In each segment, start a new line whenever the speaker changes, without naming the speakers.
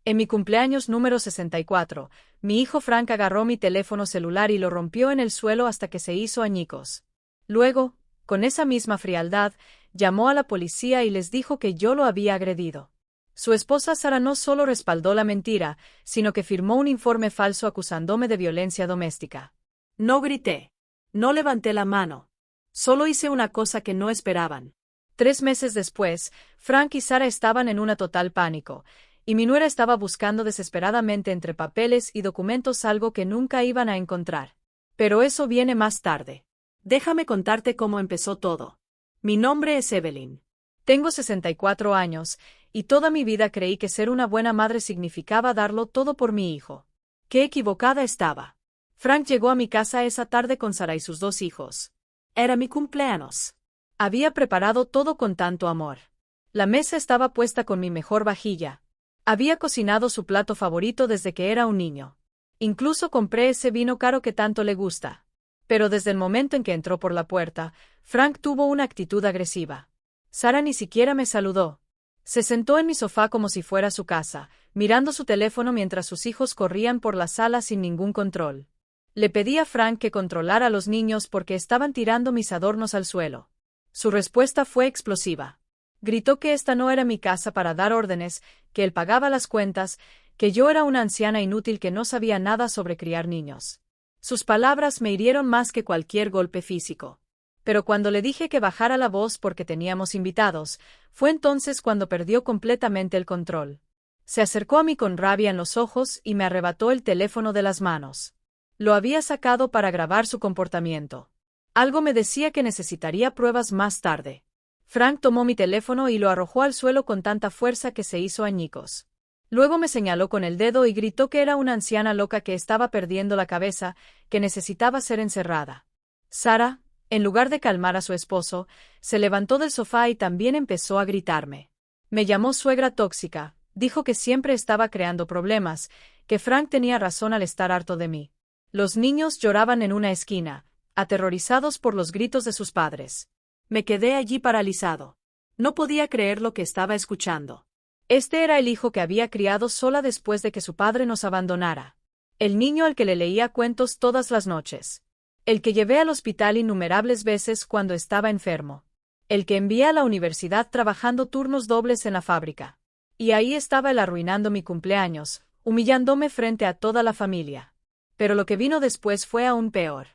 En mi cumpleaños número 64, mi hijo Frank agarró mi teléfono celular y lo rompió en el suelo hasta que se hizo añicos. Luego, con esa misma frialdad, llamó a la policía y les dijo que yo lo había agredido. Su esposa Sara no solo respaldó la mentira, sino que firmó un informe falso acusándome de violencia doméstica.
No grité. No levanté la mano. Solo hice una cosa que no esperaban.
3 meses después, Frank y Sara estaban en una total pánico, y mi nuera estaba buscando desesperadamente entre papeles y documentos algo que nunca iban a encontrar. Pero eso viene más tarde.
Déjame contarte cómo empezó todo. Mi nombre es Evelyn.
Tengo 64 años, y toda mi vida creí que ser una buena madre significaba darlo todo por mi hijo.
Qué equivocada estaba.
Frank llegó a mi casa esa tarde con Sara y sus 2 hijos.
Era mi cumpleaños.
Había preparado todo con tanto amor. La mesa estaba puesta con mi mejor vajilla. Había cocinado su plato favorito desde que era un niño. Incluso compré ese vino caro que tanto le gusta. Pero desde el momento en que entró por la puerta, Frank tuvo una actitud agresiva. Sara ni siquiera me saludó. Se sentó en mi sofá como si fuera su casa, mirando su teléfono mientras sus hijos corrían por la sala sin ningún control. Le pedí a Frank que controlara a los niños porque estaban tirando mis adornos al suelo. Su respuesta fue explosiva. Gritó que esta no era mi casa para dar órdenes, que él pagaba las cuentas, que yo era una anciana inútil que no sabía nada sobre criar niños. Sus palabras me hirieron más que cualquier golpe físico. Pero cuando le dije que bajara la voz porque teníamos invitados, fue entonces cuando perdió completamente el control. Se acercó a mí con rabia en los ojos y me arrebató el teléfono de las manos. Lo había sacado para grabar su comportamiento. Algo me decía que necesitaría pruebas más tarde. Frank tomó mi teléfono y lo arrojó al suelo con tanta fuerza que se hizo añicos. Luego me señaló con el dedo y gritó que era una anciana loca que estaba perdiendo la cabeza, que necesitaba ser encerrada. Sara, en lugar de calmar a su esposo, se levantó del sofá y también empezó a gritarme. Me llamó suegra tóxica, dijo que siempre estaba creando problemas, que Frank tenía razón al estar harto de mí. Los niños lloraban en una esquina, aterrorizados por los gritos de sus padres.
Me quedé allí paralizado. No podía creer lo que estaba escuchando.
Este era el hijo que había criado sola después de que su padre nos abandonara. El niño al que le leía cuentos todas las noches. El que llevé al hospital innumerables veces cuando estaba enfermo. El que envié a la universidad trabajando turnos dobles en la fábrica. Y ahí estaba él arruinando mi cumpleaños, humillándome frente a toda la familia. Pero lo que vino después fue aún peor.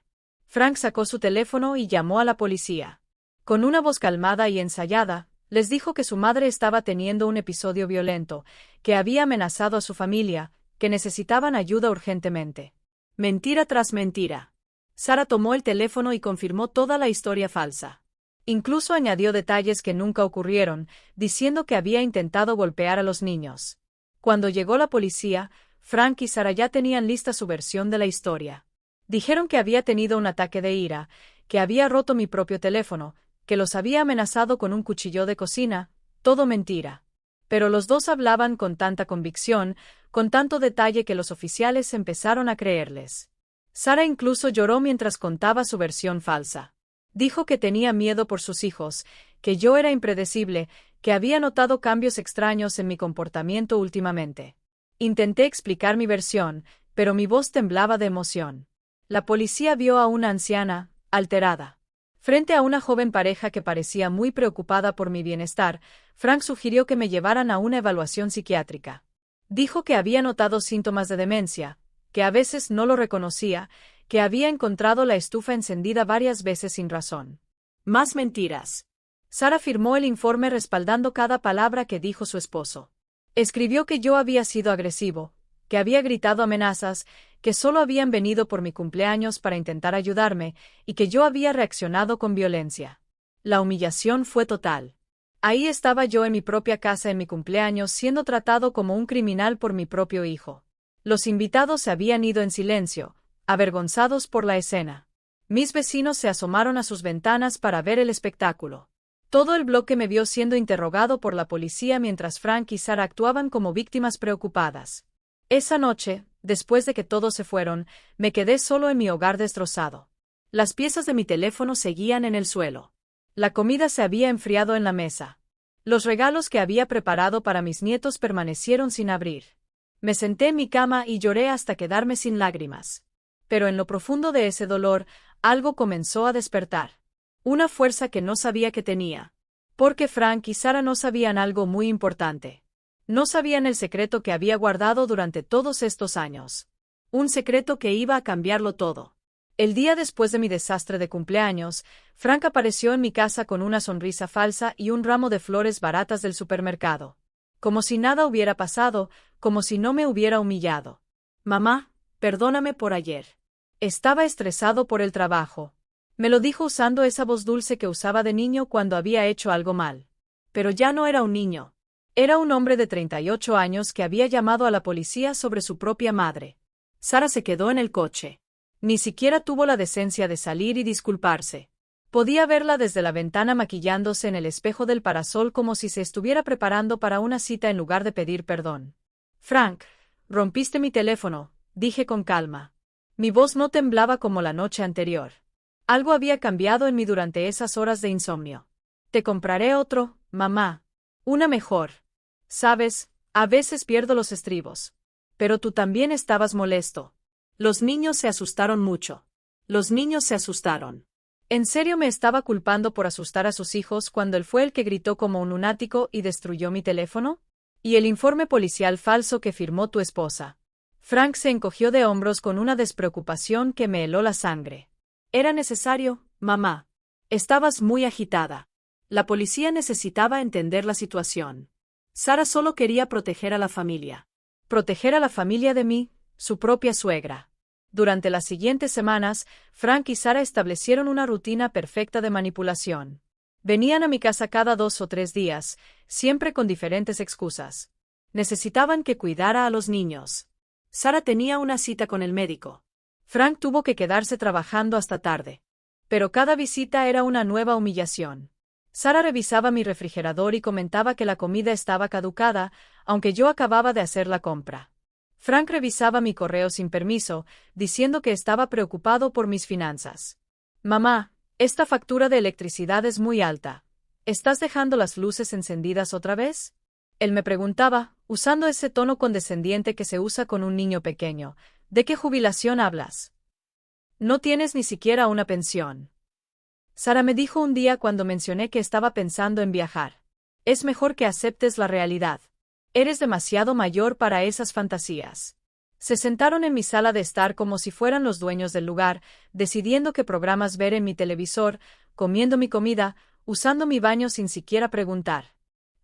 Frank sacó su teléfono y llamó a la policía. Con una voz calmada y ensayada, les dijo que su madre estaba teniendo un episodio violento, que había amenazado a su familia, que necesitaban ayuda urgentemente.
Mentira tras mentira. Sara tomó el teléfono y confirmó toda la historia falsa.
Incluso añadió detalles que nunca ocurrieron, diciendo que había intentado golpear a los niños. Cuando llegó la policía, Frank y Sara ya tenían lista su versión de la historia. Dijeron que había tenido un ataque de ira, que había roto mi propio teléfono, que los había amenazado con un cuchillo de cocina, todo mentira. Pero los dos hablaban con tanta convicción, con tanto detalle que los oficiales empezaron a creerles. Sara incluso lloró mientras contaba su versión falsa. Dijo que tenía miedo por sus hijos, que yo era impredecible, que había notado cambios extraños en mi comportamiento últimamente. Intenté explicar mi versión, pero mi voz temblaba de emoción. La policía vio a una anciana, alterada. Frente a una joven pareja que parecía muy preocupada por mi bienestar, Frank sugirió que me llevaran a una evaluación psiquiátrica. Dijo que había notado síntomas de demencia, que a veces no lo reconocía, que había encontrado la estufa encendida varias veces sin razón.
Más mentiras.
Sara firmó el informe respaldando cada palabra que dijo su esposo. Escribió que yo había sido agresivo, que había gritado amenazas, que solo habían venido por mi cumpleaños para intentar ayudarme, y que yo había reaccionado con violencia. La humillación fue total. Ahí estaba yo en mi propia casa en mi cumpleaños siendo tratado como un criminal por mi propio hijo. Los invitados se habían ido en silencio, avergonzados por la escena. Mis vecinos se asomaron a sus ventanas para ver el espectáculo. Todo el bloque me vio siendo interrogado por la policía mientras Frank y Sara actuaban como víctimas preocupadas. Esa noche, después de que todos se fueron, me quedé solo en mi hogar destrozado. Las piezas de mi teléfono seguían en el suelo. La comida se había enfriado en la mesa. Los regalos que había preparado para mis nietos permanecieron sin abrir. Me senté en mi cama y lloré hasta quedarme sin lágrimas. Pero en lo profundo de ese dolor, algo comenzó a despertar. Una fuerza que no sabía que tenía. Porque Frank y Sara no sabían algo muy importante. No sabían el secreto que había guardado durante todos estos años. Un secreto que iba a cambiarlo todo. El día después de mi desastre de cumpleaños, Frank apareció en mi casa con una sonrisa falsa y un ramo de flores baratas del supermercado. Como si nada hubiera pasado, como si no me hubiera humillado. Mamá, perdóname por ayer. Estaba estresado por el trabajo. Me lo dijo usando esa voz dulce que usaba de niño cuando había hecho algo mal. Pero ya no era un niño. Era un hombre de 38 años que había llamado a la policía sobre su propia madre. Sara se quedó en el coche. Ni siquiera tuvo la decencia de salir y disculparse. Podía verla desde la ventana maquillándose en el espejo del parasol como si se estuviera preparando para una cita en lugar de pedir perdón. Frank, rompiste mi teléfono, dije con calma. Mi voz no temblaba como la noche anterior. Algo había cambiado en mí durante esas horas de insomnio. Te compraré otro, mamá. Una mejor. Sabes, a veces pierdo los estribos. Pero tú también estabas molesto. Los niños se asustaron mucho. Los niños se asustaron. ¿En serio me estaba culpando por asustar a sus hijos cuando él fue el que gritó como un lunático y destruyó mi teléfono? ¿Y el informe policial falso que firmó tu esposa? Frank se encogió de hombros con una despreocupación que me heló la sangre. Era necesario, mamá. Estabas muy agitada. La policía necesitaba entender la situación. Sara solo quería proteger a la familia. Proteger a la familia de mí, su propia suegra. Durante las siguientes semanas, Frank y Sara establecieron una rutina perfecta de manipulación. Venían a mi casa cada 2 o 3 días, siempre con diferentes excusas. Necesitaban que cuidara a los niños. Sara tenía una cita con el médico. Frank tuvo que quedarse trabajando hasta tarde. Pero cada visita era una nueva humillación. Sara revisaba mi refrigerador y comentaba que la comida estaba caducada, aunque yo acababa de hacer la compra. Frank revisaba mi correo sin permiso, diciendo que estaba preocupado por mis finanzas. Mamá, esta factura de electricidad es muy alta. ¿Estás dejando las luces encendidas otra vez? Él me preguntaba, usando ese tono condescendiente que se usa con un niño pequeño, ¿de qué jubilación hablas? No tienes ni siquiera una pensión. Sara me dijo un día cuando mencioné que estaba pensando en viajar. Es mejor que aceptes la realidad. Eres demasiado mayor para esas fantasías. Se sentaron en mi sala de estar como si fueran los dueños del lugar, decidiendo qué programas ver en mi televisor, comiendo mi comida, usando mi baño sin siquiera preguntar.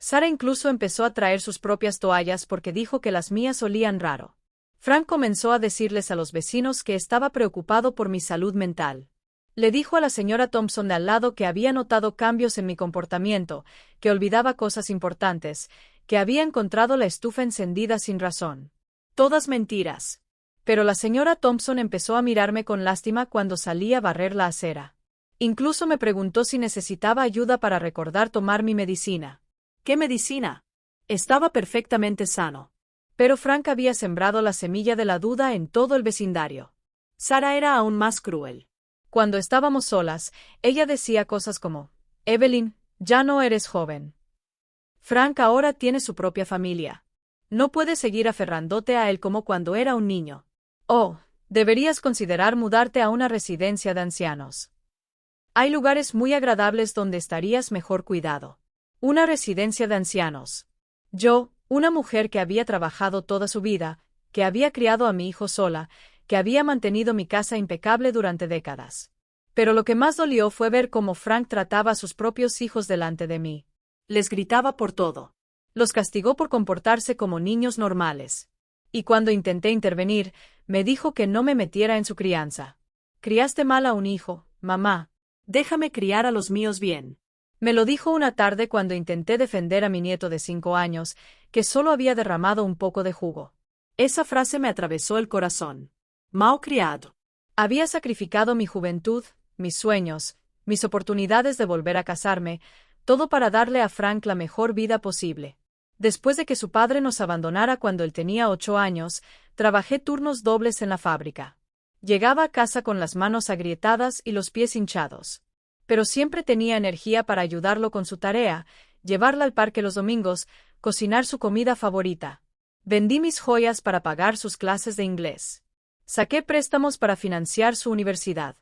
Sara incluso empezó a traer sus propias toallas porque dijo que las mías olían raro. Frank comenzó a decirles a los vecinos que estaba preocupado por mi salud mental. Le dijo a la señora Thompson de al lado que había notado cambios en mi comportamiento, que olvidaba cosas importantes, que había encontrado la estufa encendida sin razón. Todas mentiras. Pero la señora Thompson empezó a mirarme con lástima cuando salí a barrer la acera. Incluso me preguntó si necesitaba ayuda para recordar tomar mi medicina. ¿Qué medicina? Estaba perfectamente sano. Pero Frank había sembrado la semilla de la duda en todo el vecindario. Sara era aún más cruel. Cuando estábamos solas, ella decía cosas como, Evelyn, ya no eres joven. Frank ahora tiene su propia familia. No puedes seguir aferrándote a él como cuando era un niño. Oh, deberías considerar mudarte a una residencia de ancianos. Hay lugares muy agradables donde estarías mejor cuidado. Una residencia de ancianos. Yo, una mujer que había trabajado toda su vida, que había criado a mi hijo sola, que había mantenido mi casa impecable durante décadas. Pero lo que más dolió fue ver cómo Frank trataba a sus propios hijos delante de mí. Les gritaba por todo. Los castigó por comportarse como niños normales. Y cuando intenté intervenir, me dijo que no me metiera en su crianza. Criaste mal a un hijo, mamá. Déjame criar a los míos bien. Me lo dijo una tarde cuando intenté defender a mi nieto de 5 años, que solo había derramado un poco de jugo. Esa frase me atravesó el corazón. Mal criado. Había sacrificado mi juventud, mis sueños, mis oportunidades de volver a casarme, todo para darle a Frank la mejor vida posible. Después de que su padre nos abandonara cuando él tenía 8 años, trabajé turnos dobles en la fábrica. Llegaba a casa con las manos agrietadas y los pies hinchados. Pero siempre tenía energía para ayudarlo con su tarea, llevarla al parque los domingos, cocinar su comida favorita. Vendí mis joyas para pagar sus clases de inglés. Saqué préstamos para financiar su universidad.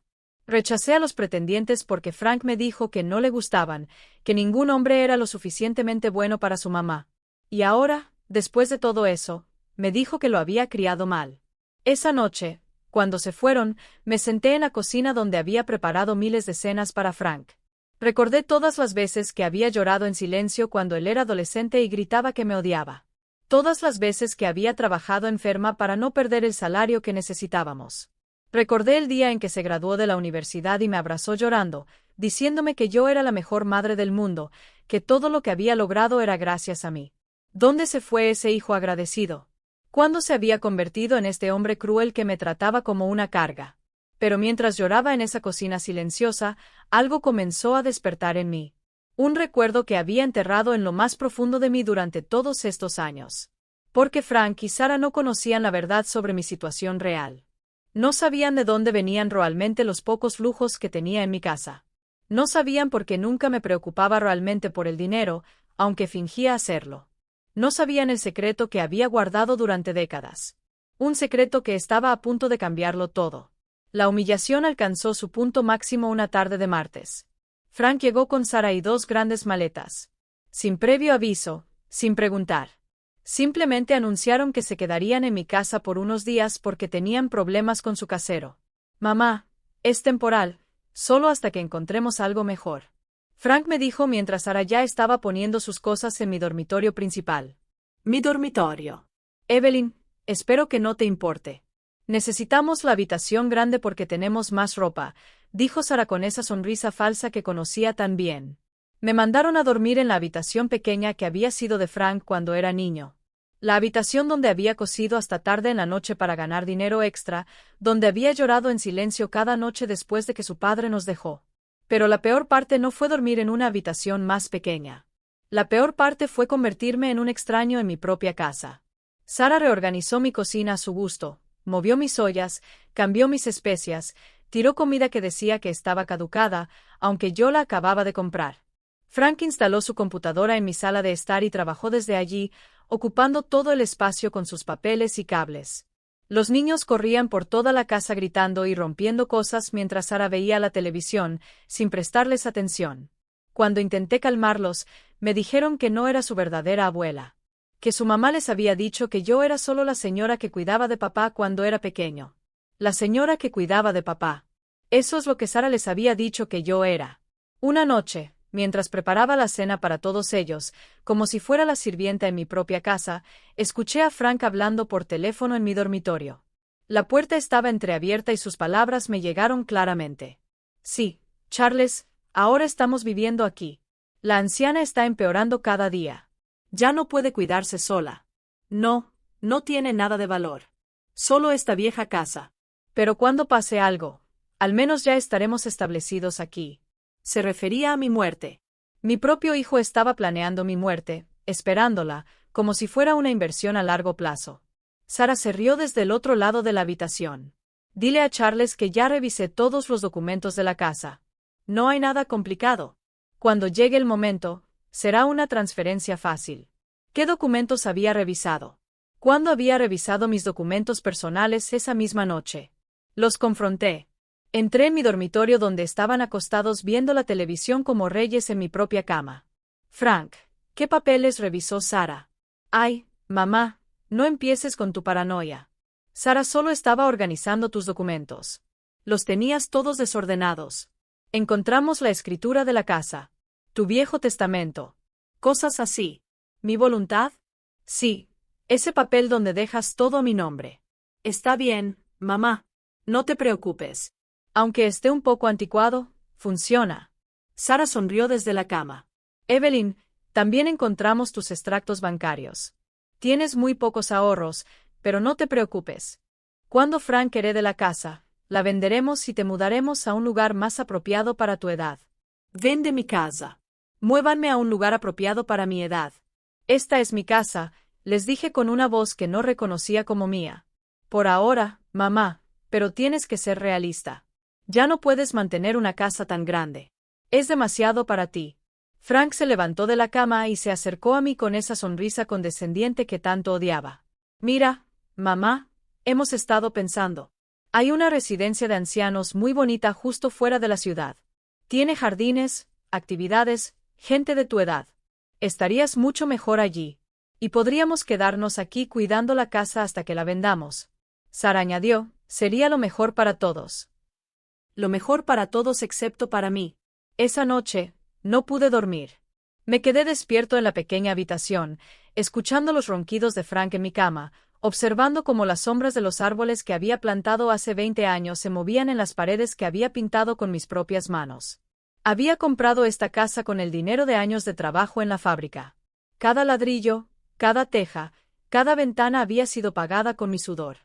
Rechacé a los pretendientes porque Frank me dijo que no le gustaban, que ningún hombre era lo suficientemente bueno para su mamá. Y ahora, después de todo eso, me dijo que lo había criado mal. Esa noche, cuando se fueron, me senté en la cocina donde había preparado miles de cenas para Frank. Recordé todas las veces que había llorado en silencio cuando él era adolescente y gritaba que me odiaba. Todas las veces que había trabajado enferma para no perder el salario que necesitábamos. Recordé el día en que se graduó de la universidad y me abrazó llorando, diciéndome que yo era la mejor madre del mundo, que todo lo que había logrado era gracias a mí. ¿Dónde se fue ese hijo agradecido? ¿Cuándo se había convertido en este hombre cruel que me trataba como una carga? Pero mientras lloraba en esa cocina silenciosa, algo comenzó a despertar en mí. Un recuerdo que había enterrado en lo más profundo de mí durante todos estos años. Porque Frank y Sara no conocían la verdad sobre mi situación real. No sabían de dónde venían realmente los pocos lujos que tenía en mi casa. No sabían por qué nunca me preocupaba realmente por el dinero, aunque fingía hacerlo. No sabían el secreto que había guardado durante décadas. Un secreto que estaba a punto de cambiarlo todo. La humillación alcanzó su punto máximo una tarde de martes. Frank llegó con Sara y 2 grandes maletas. Sin previo aviso, sin preguntar. Simplemente anunciaron que se quedarían en mi casa por unos días porque tenían problemas con su casero. Mamá, es temporal, solo hasta que encontremos algo mejor. Frank me dijo mientras Sara ya estaba poniendo sus cosas en mi dormitorio principal.
Mi dormitorio.
Evelyn, espero que no te importe. Necesitamos la habitación grande porque tenemos más ropa, dijo Sara con esa sonrisa falsa que conocía tan bien. Me mandaron a dormir en la habitación pequeña que había sido de Frank cuando era niño. La habitación donde había cosido hasta tarde en la noche para ganar dinero extra, donde había llorado en silencio cada noche después de que su padre nos dejó. Pero la peor parte no fue dormir en una habitación más pequeña. La peor parte fue convertirme en un extraño en mi propia casa. Sara reorganizó mi cocina a su gusto, movió mis ollas, cambió mis especias, tiró comida que decía que estaba caducada, aunque yo la acababa de comprar. Frank instaló su computadora en mi sala de estar y trabajó desde allí, ocupando todo el espacio con sus papeles y cables. Los niños corrían por toda la casa gritando y rompiendo cosas mientras Sara veía la televisión, sin prestarles atención. Cuando intenté calmarlos, me dijeron que no era su verdadera abuela. Que su mamá les había dicho que yo era solo la señora que cuidaba de papá cuando era pequeño. La señora que cuidaba de papá. Eso es lo que Sara les había dicho que yo era. Una noche, mientras preparaba la cena para todos ellos, como si fuera la sirvienta en mi propia casa, escuché a Frank hablando por teléfono en mi dormitorio. La puerta estaba entreabierta y sus palabras me llegaron claramente. Sí, Charles, ahora estamos viviendo aquí. La anciana está empeorando cada día. Ya no puede cuidarse sola. No, no tiene nada de valor. Solo esta vieja casa. Pero cuando pase algo, al menos ya estaremos establecidos aquí. Se refería a mi muerte. Mi propio hijo estaba planeando mi muerte, esperándola, como si fuera una inversión a largo plazo. Sara se rió desde el otro lado de la habitación. Dile a Charles que ya revisé todos los documentos de la casa. No hay nada complicado. Cuando llegue el momento, será una transferencia fácil. ¿Qué documentos había revisado? ¿Cuándo había revisado mis documentos personales esa misma noche? Los confronté. Entré en mi dormitorio donde estaban acostados viendo la televisión como reyes en mi propia cama. Frank, ¿qué papeles revisó Sara? Ay, mamá, no empieces con tu paranoia. Sara solo estaba organizando tus documentos. Los tenías todos desordenados. Encontramos la escritura de la casa. Tu viejo testamento. Cosas así. ¿Mi voluntad? Sí. Ese papel donde dejas todo a mi nombre. Está bien, mamá. No te preocupes. Aunque esté un poco anticuado, funciona. Sara sonrió desde la cama. Evelyn, también encontramos tus extractos bancarios. Tienes muy pocos ahorros, pero no te preocupes. Cuando Frank herede la casa, la venderemos y te mudaremos a un lugar más apropiado para tu edad. Vende mi casa. Muévanme a un lugar apropiado para mi edad. Esta es mi casa, les dije con una voz que no reconocía como mía. Por ahora, mamá, pero tienes que ser realista. Ya no puedes mantener una casa tan grande. Es demasiado para ti. Frank se levantó de la cama y se acercó a mí con esa sonrisa condescendiente que tanto odiaba. Mira, mamá, hemos estado pensando. Hay una residencia de ancianos muy bonita justo fuera de la ciudad. Tiene jardines, actividades, gente de tu edad. Estarías mucho mejor allí. Y podríamos quedarnos aquí cuidando la casa hasta que la vendamos. Sara añadió, sería lo mejor para todos. Lo mejor para todos excepto para mí. Esa noche, no pude dormir. Me quedé despierto en la pequeña habitación, escuchando los ronquidos de Frank en mi cama, observando cómo las sombras de los árboles que había plantado hace 20 años se movían en las paredes que había pintado con mis propias manos. Había comprado esta casa con el dinero de años de trabajo en la fábrica. Cada ladrillo, cada teja, cada ventana había sido pagada con mi sudor.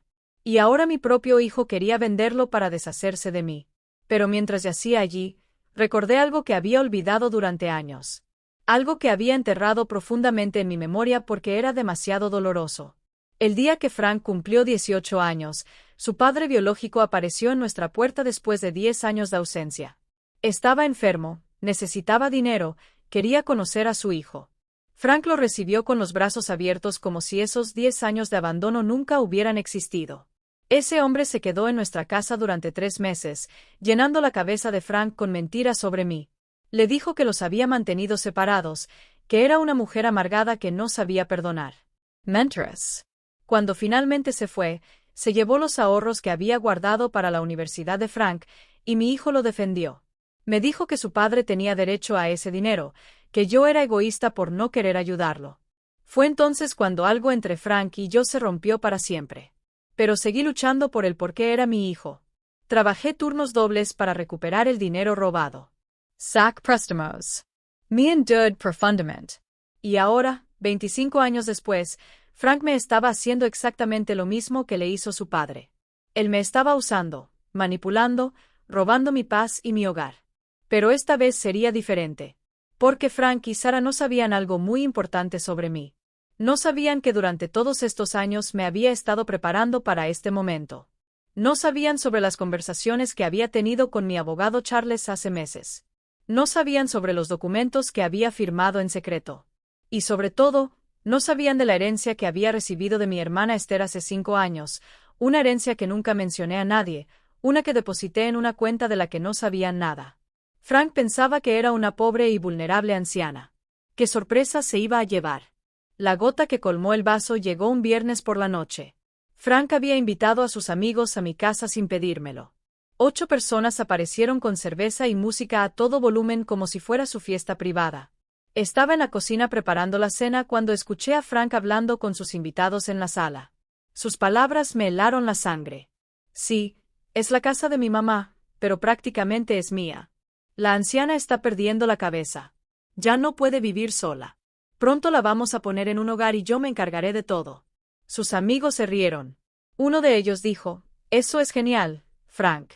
Y ahora mi propio hijo quería venderlo para deshacerse de mí. Pero mientras yacía allí, recordé algo que había olvidado durante años. Algo que había enterrado profundamente en mi memoria porque era demasiado doloroso. El día que Frank cumplió 18 años, su padre biológico apareció en nuestra puerta después de 10 años de ausencia. Estaba enfermo, necesitaba dinero, quería conocer a su hijo. Frank lo recibió con los brazos abiertos como si esos 10 años de abandono nunca hubieran existido. Ese hombre se quedó en nuestra casa durante 3 meses, llenando la cabeza de Frank con mentiras sobre mí. Le dijo que los había mantenido separados, que era una mujer amargada que no sabía perdonar. Mentiras. Cuando finalmente se fue, se llevó los ahorros que había guardado para la universidad de Frank, y mi hijo lo defendió. Me dijo que su padre tenía derecho a ese dinero, que yo era egoísta por no querer ayudarlo. Fue entonces cuando algo entre Frank y yo se rompió para siempre. Pero seguí luchando por él porque era mi hijo. Trabajé turnos dobles para recuperar el dinero robado. Sac préstamos. Me endeudé profundamente. Y ahora, 25 años después, Frank me estaba haciendo exactamente lo mismo que le hizo su padre. Él me estaba usando, manipulando, robando mi paz y mi hogar. Pero esta vez sería diferente. Porque Frank y Sara no sabían algo muy importante sobre mí. No sabían que durante todos estos años me había estado preparando para este momento. No sabían sobre las conversaciones que había tenido con mi abogado Charles hace meses. No sabían sobre los documentos que había firmado en secreto. Y sobre todo, no sabían de la herencia que había recibido de mi hermana Esther hace 5 años, una herencia que nunca mencioné a nadie, una que deposité en una cuenta de la que no sabían nada. Frank pensaba que era una pobre y vulnerable anciana. ¿Qué sorpresa se iba a llevar? La gota que colmó el vaso llegó un viernes por la noche. Frank había invitado a sus amigos a mi casa sin pedírmelo. 8 personas aparecieron con cerveza y música a todo volumen como si fuera su fiesta privada. Estaba en la cocina preparando la cena cuando escuché a Frank hablando con sus invitados en la sala. Sus palabras me helaron la sangre. Sí, es la casa de mi mamá, pero prácticamente es mía. La anciana está perdiendo la cabeza. Ya no puede vivir sola. Pronto la vamos a poner en un hogar y yo me encargaré de todo. Sus amigos se rieron. Uno de ellos dijo, «Eso es genial, Frank.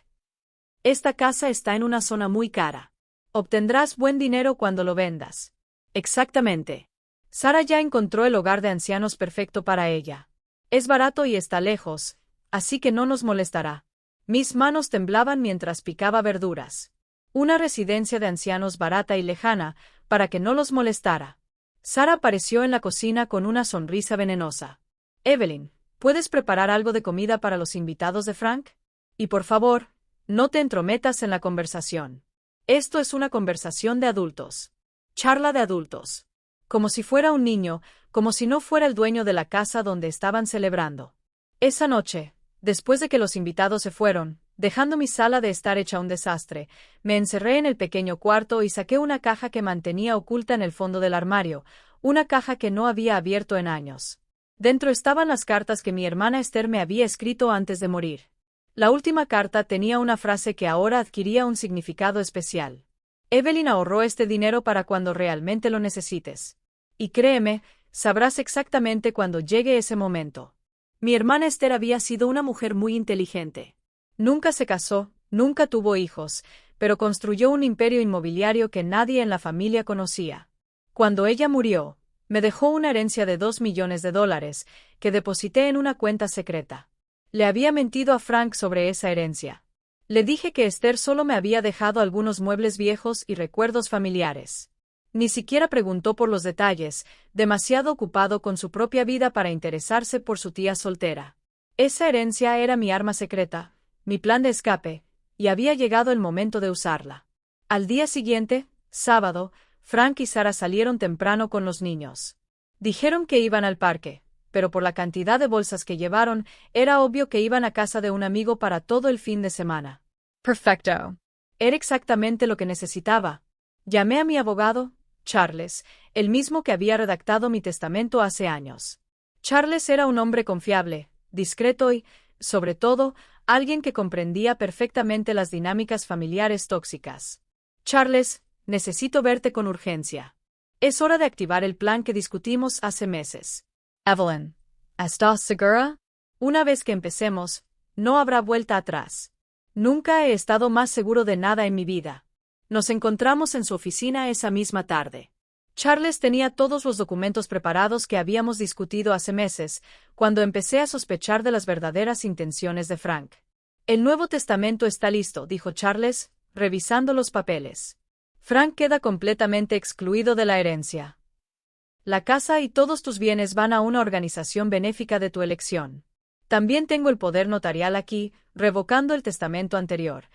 Esta casa está en una zona muy cara. Obtendrás buen dinero cuando lo vendas». Exactamente. Sara ya encontró el hogar de ancianos perfecto para ella. Es barato y está lejos, así que no nos molestará. Mis manos temblaban mientras picaba verduras. Una residencia de ancianos barata y lejana, para que no los molestara. Sara apareció en la cocina con una sonrisa venenosa. Evelyn, ¿puedes preparar algo de comida para los invitados de Frank? Y por favor, no te entrometas en la conversación. Esto es una conversación de adultos. Charla de adultos. Como si fuera un niño, como si no fuera el dueño de la casa donde estaban celebrando. Esa noche, después de que los invitados se fueron, dejando mi sala de estar hecha un desastre, me encerré en el pequeño cuarto y saqué una caja que mantenía oculta en el fondo del armario, una caja que no había abierto en años. Dentro estaban las cartas que mi hermana Esther me había escrito antes de morir. La última carta tenía una frase que ahora adquiría un significado especial. Evelyn ahorró este dinero para cuando realmente lo necesites. Y créeme, sabrás exactamente cuando llegue ese momento. Mi hermana Esther había sido una mujer muy inteligente. Nunca se casó, nunca tuvo hijos, pero construyó un imperio inmobiliario que nadie en la familia conocía. Cuando ella murió, me dejó una herencia de $2 millones, que deposité en una cuenta secreta. Le había mentido a Frank sobre esa herencia. Le dije que Esther solo me había dejado algunos muebles viejos y recuerdos familiares. Ni siquiera preguntó por los detalles, demasiado ocupado con su propia vida para interesarse por su tía soltera. Esa herencia era mi arma secreta, mi plan de escape, y había llegado el momento de usarla. Al día siguiente, sábado, Frank y Sarah salieron temprano con los niños. Dijeron que iban al parque, pero por la cantidad de bolsas que llevaron, era obvio que iban a casa de un amigo para todo el fin de semana.
Perfecto.
Era exactamente lo que necesitaba. Llamé a mi abogado, Charles, el mismo que había redactado mi testamento hace años. Charles era un hombre confiable, discreto y, sobre todo, alguien que comprendía perfectamente las dinámicas familiares tóxicas. Charles, necesito verte con urgencia. Es hora de activar el plan que discutimos hace meses.
Evelyn, ¿estás segura?
Una vez que empecemos, no habrá vuelta atrás. Nunca he estado más seguro de nada en mi vida. Nos encontramos en su oficina esa misma tarde. Charles tenía todos los documentos preparados que habíamos discutido hace meses, cuando empecé a sospechar de las verdaderas intenciones de Frank. El Nuevo Testamento está listo, dijo Charles, revisando los papeles. Frank queda completamente excluido de la herencia. La casa y todos tus bienes van a una organización benéfica de tu elección. También tengo el poder notarial aquí, revocando el testamento anterior,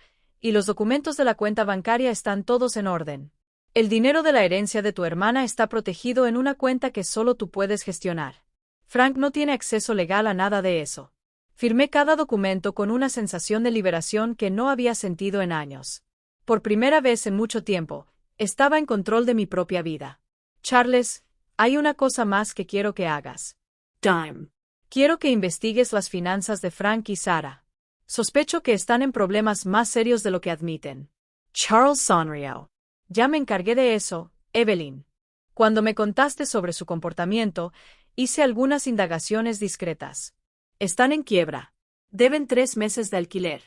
y los documentos de la cuenta bancaria están todos en orden. El dinero de la herencia de tu hermana está protegido en una cuenta que solo tú puedes gestionar. Frank no tiene acceso legal a nada de eso. Firmé cada documento con una sensación de liberación que no había sentido en años. Por primera vez en mucho tiempo, estaba en control de mi propia vida. Charles, hay una cosa más que quiero que hagas.
Dime.
Quiero que investigues las finanzas de Frank y Sarah. Sospecho que están en problemas más serios de lo que admiten.
Charles sonrió.
Ya me encargué de eso, Evelyn. Cuando me contaste sobre su comportamiento, hice algunas indagaciones discretas. Están en quiebra. Deben 3 meses de alquiler.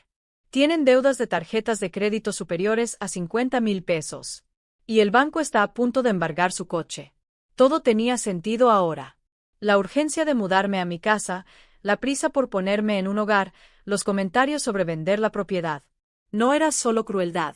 Tienen deudas de tarjetas de crédito superiores a 50,000 pesos. Y el banco está a punto de embargar su coche. Todo tenía sentido ahora. La urgencia de mudarme a mi casa, la prisa por ponerme en un hogar, los comentarios sobre vender la propiedad. No era solo crueldad.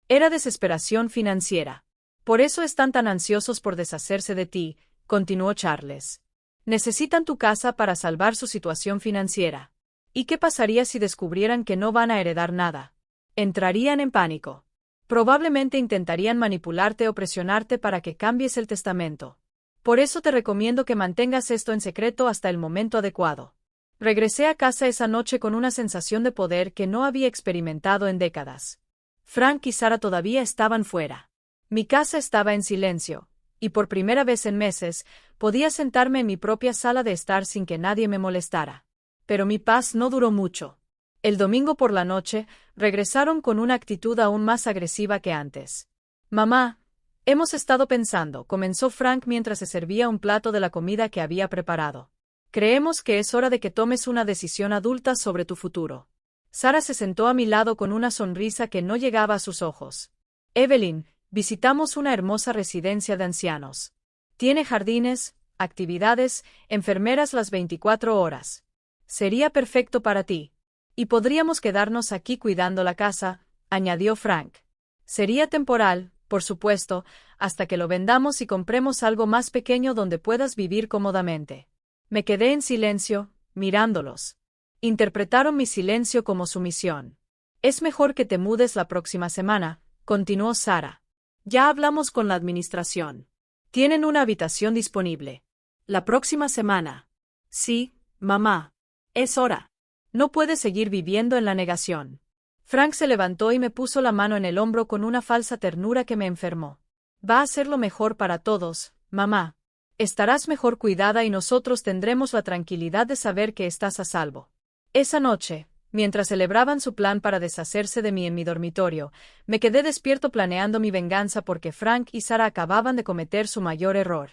Era desesperación financiera. Por eso están tan ansiosos por deshacerse de ti, continuó Charles. Necesitan tu casa para salvar su situación financiera. ¿Y qué pasaría si descubrieran que no van a heredar nada? Entrarían en pánico. Probablemente intentarían manipularte o presionarte para que cambies el testamento. Por eso te recomiendo que mantengas esto en secreto hasta el momento adecuado. Regresé a casa esa noche con una sensación de poder que no había experimentado en décadas. Frank y Sarah todavía estaban fuera. Mi casa estaba en silencio, y por primera vez en meses, podía sentarme en mi propia sala de estar sin que nadie me molestara. Pero mi paz no duró mucho. El domingo por la noche, regresaron con una actitud aún más agresiva que antes. Mamá, hemos estado pensando, comenzó Frank mientras se servía un plato de la comida que había preparado. Creemos que es hora de que tomes una decisión adulta sobre tu futuro. Sarah se sentó a mi lado con una sonrisa que no llegaba a sus ojos. Evelyn, visitamos una hermosa residencia de ancianos. Tiene jardines, actividades, enfermeras las 24 horas. Sería perfecto para ti. Y podríamos quedarnos aquí cuidando la casa, añadió Frank. Sería temporal, por supuesto, hasta que lo vendamos y compremos algo más pequeño donde puedas vivir cómodamente. Me quedé en silencio, mirándolos. Interpretaron mi silencio como sumisión. Es mejor que te mudes la próxima semana, continuó Sarah. Ya hablamos con la administración. Tienen una habitación disponible. La próxima semana. Sí, mamá. Es hora. No puedes seguir viviendo en la negación. Frank se levantó y me puso la mano en el hombro con una falsa ternura que me enfermó. Va a ser lo mejor para todos, mamá. Estarás mejor cuidada y nosotros tendremos la tranquilidad de saber que estás a salvo. Esa noche, mientras celebraban su plan para deshacerse de mí en mi dormitorio, me quedé despierto planeando mi venganza porque Frank y Sarah acababan de cometer su mayor error.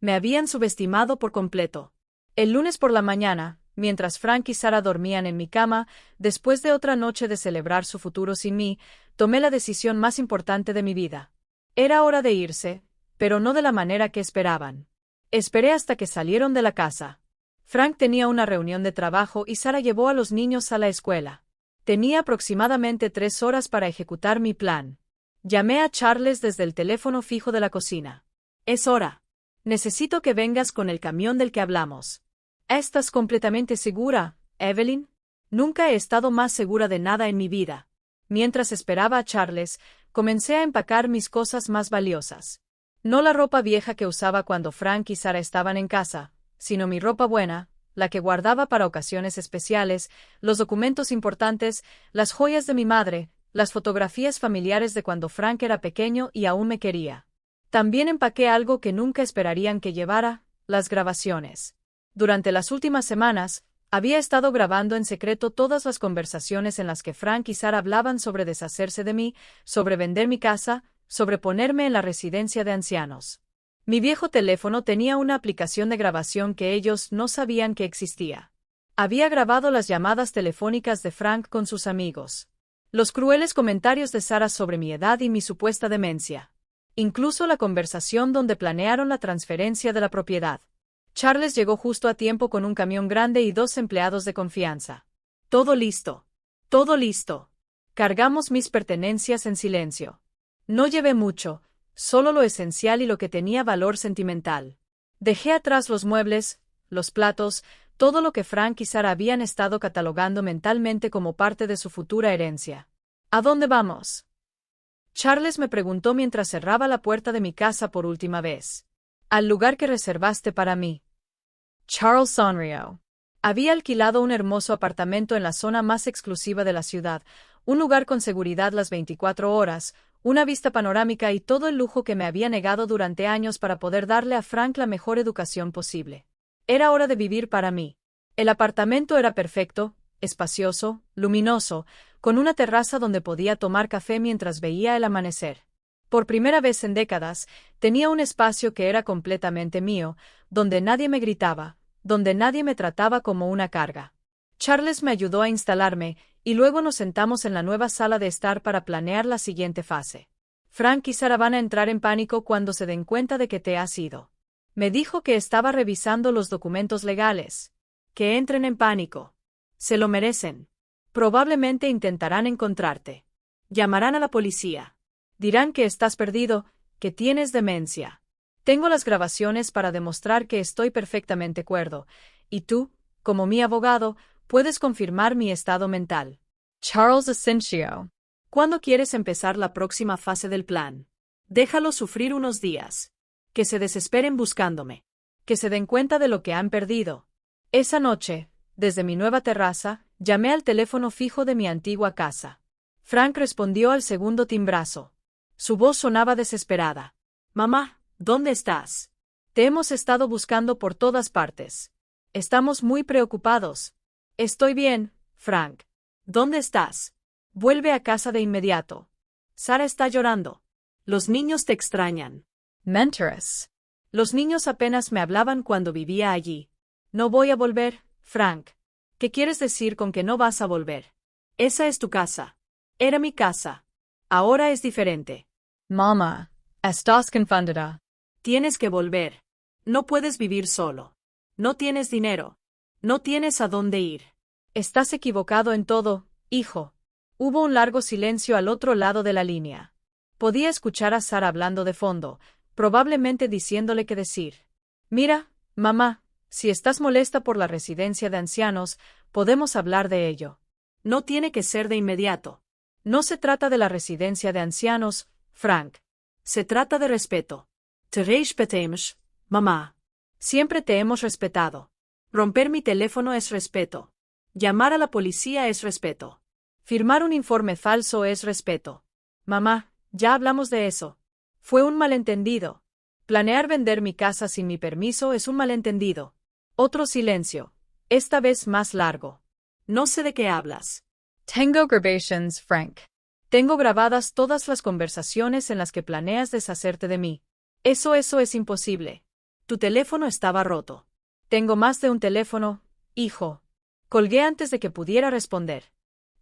Me habían subestimado por completo. El lunes por la mañana, mientras Frank y Sarah dormían en mi cama, después de otra noche de celebrar su futuro sin mí, tomé la decisión más importante de mi vida. Era hora de irse, pero no de la manera que esperaban. Esperé hasta que salieron de la casa. Frank tenía una reunión de trabajo y Sarah llevó a los niños a la escuela. Tenía aproximadamente 3 horas para ejecutar mi plan. Llamé a Charles desde el teléfono fijo de la cocina. Es hora. Necesito que vengas con el camión del que hablamos. ¿Estás completamente segura, Evelyn? Nunca he estado más segura de nada en mi vida. Mientras esperaba a Charles, comencé a empacar mis cosas más valiosas. No la ropa vieja que usaba cuando Frank y Sarah estaban en casa, sino mi ropa buena, la que guardaba para ocasiones especiales, los documentos importantes, las joyas de mi madre, las fotografías familiares de cuando Frank era pequeño y aún me quería. También empaqué algo que nunca esperarían que llevara, las grabaciones. Durante las últimas semanas, había estado grabando en secreto todas las conversaciones en las que Frank y Sarah hablaban sobre deshacerse de mí, sobre vender mi casa, sobre ponerme en la residencia de ancianos. Mi viejo teléfono tenía una aplicación de grabación que ellos no sabían que existía. Había grabado las llamadas telefónicas de Frank con sus amigos. Los crueles comentarios de Sarah sobre mi edad y mi supuesta demencia. Incluso la conversación donde planearon la transferencia de la propiedad. Charles llegó justo a tiempo con un camión grande y 2 empleados de confianza. Todo listo. Todo listo. Cargamos mis pertenencias en silencio. No llevé mucho, solo lo esencial y lo que tenía valor sentimental. Dejé atrás los muebles, los platos, todo lo que Frank y Sarah habían estado catalogando mentalmente como parte de su futura herencia. ¿A dónde vamos? Charles me preguntó mientras cerraba la puerta de mi casa por última vez. Al lugar que reservaste para mí. Charles sonrió. Había alquilado un hermoso apartamento en la zona más exclusiva de la ciudad, un lugar con seguridad las 24 horas, una vista panorámica y todo el lujo que me había negado durante años para poder darle a Frank la mejor educación posible. Era hora de vivir para mí. El apartamento era perfecto, espacioso, luminoso, con una terraza donde podía tomar café mientras veía el amanecer. Por primera vez en décadas, tenía un espacio que era completamente mío, donde nadie me gritaba, donde nadie me trataba como una carga. Charles me ayudó a instalarme, y luego nos sentamos en la nueva sala de estar para planear la siguiente fase. Frank y Sarah van a entrar en pánico cuando se den cuenta de que te has ido. Me dijo que estaba revisando los documentos legales. Que entren en pánico. Se lo merecen. Probablemente intentarán encontrarte. Llamarán a la policía. Dirán que estás perdido, que tienes demencia. Tengo las grabaciones para demostrar que estoy perfectamente cuerdo, y tú, como mi abogado, puedes confirmar mi estado mental. Charles asintió. ¿Cuándo quieres empezar la próxima fase del plan? Déjalos sufrir unos días. Que se desesperen buscándome. Que se den cuenta de lo que han perdido. Esa noche, desde mi nueva terraza, llamé al teléfono fijo de mi antigua casa. Frank respondió al segundo timbrazo. Su voz sonaba desesperada. Mamá, ¿dónde estás? Te hemos estado buscando por todas partes. Estamos muy preocupados. Estoy bien, Frank. ¿Dónde estás? Vuelve a casa de inmediato. Sarah está llorando. Los niños te extrañan. Mentiras. Los niños apenas me hablaban cuando vivía allí. No voy a volver, Frank. ¿Qué quieres decir con que no vas a volver? Esa es tu casa. Era mi casa. Ahora es diferente. Mamá, estás confundida. Tienes que volver. No puedes vivir solo. No tienes dinero. No tienes a dónde ir. Estás equivocado en todo, hijo. Hubo un largo silencio al otro lado de la línea. Podía escuchar a Sarah hablando de fondo, probablemente diciéndole qué decir. Mira, mamá, si estás molesta por la residencia de ancianos, podemos hablar de ello. No tiene que ser de inmediato. No se trata de la residencia de ancianos, Frank. Se trata de respeto. Te respetamos, mamá. Siempre te hemos respetado. Romper mi teléfono es respeto. Llamar a la policía es respeto. Firmar un informe falso es respeto. Mamá, ya hablamos de eso. Fue un malentendido. Planear vender mi casa sin mi permiso es un malentendido. Otro silencio. Esta vez más largo. No sé de qué hablas. Tengo grabations, Frank. Tengo grabadas todas las conversaciones en las que planeas deshacerte de mí. Eso es imposible. Tu teléfono estaba roto. Tengo más de un teléfono, hijo. Colgué antes de que pudiera responder.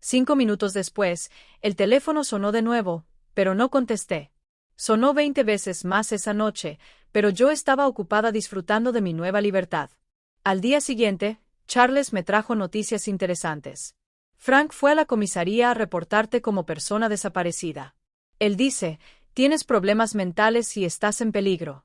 5 minutos después, el teléfono sonó de nuevo, pero no contesté. Sonó 20 veces más esa noche, pero yo estaba ocupada disfrutando de mi nueva libertad. Al día siguiente, Charles me trajo noticias interesantes. Frank fue a la comisaría a reportarte como persona desaparecida. Él dice, tienes problemas mentales y estás en peligro.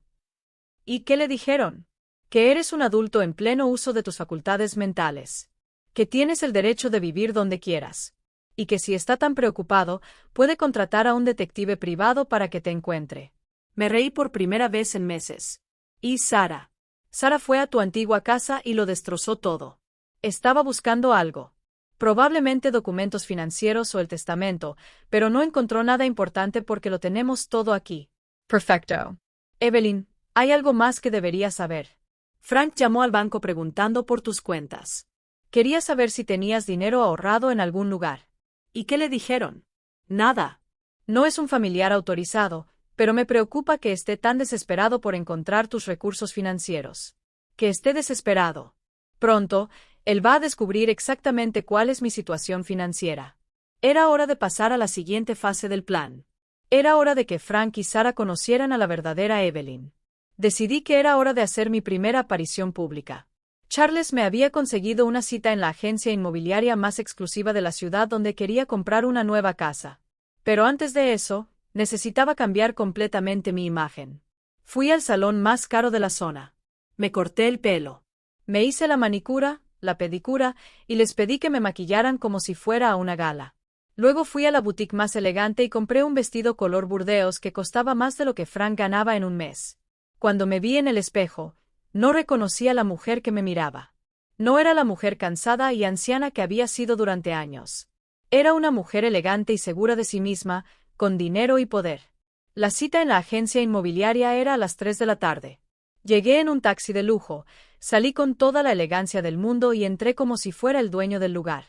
¿Y qué le dijeron? Que eres un adulto en pleno uso de tus facultades mentales. Que tienes el derecho de vivir donde quieras. Y que si está tan preocupado, puede contratar a un detective privado para que te encuentre.
Me reí por primera vez en meses.
¿Y Sara? Sara fue a tu antigua casa y lo destrozó todo. Estaba buscando algo. Probablemente documentos financieros o el testamento, pero no encontró nada importante porque lo tenemos todo aquí.
Perfecto.
Evelyn, hay algo más que deberías saber.
Frank llamó al banco preguntando por tus cuentas.
Quería saber si tenías dinero ahorrado en algún lugar.
¿Y qué le dijeron? Nada.
No es un familiar autorizado, pero me preocupa que esté tan desesperado por encontrar tus recursos financieros. Que esté desesperado. Pronto, él va a descubrir exactamente cuál es mi situación financiera. Era hora de pasar a la siguiente fase del plan. Era hora de que Frank y Sara conocieran a la verdadera Evelyn. Decidí que era hora de hacer mi primera aparición pública. Charles me había conseguido una cita en la agencia inmobiliaria más exclusiva de la ciudad donde quería comprar una nueva casa. Pero antes de eso, necesitaba cambiar completamente mi imagen. Fui al salón más caro de la zona.
Me corté el pelo.
Me hice la manicura, la pedicura, y les pedí que me maquillaran como si fuera a una gala. Luego fui a la boutique más elegante y compré un vestido color burdeos que costaba más de lo que Frank ganaba en un mes. Cuando me vi en el espejo, no reconocí a la mujer que me miraba. No era la mujer cansada y anciana que había sido durante años. Era una mujer elegante y segura de sí misma, con dinero y poder. La cita en la agencia inmobiliaria era a las 3 de la tarde. Llegué en un taxi de lujo, salí con toda la elegancia del mundo y entré como si fuera el dueño del lugar.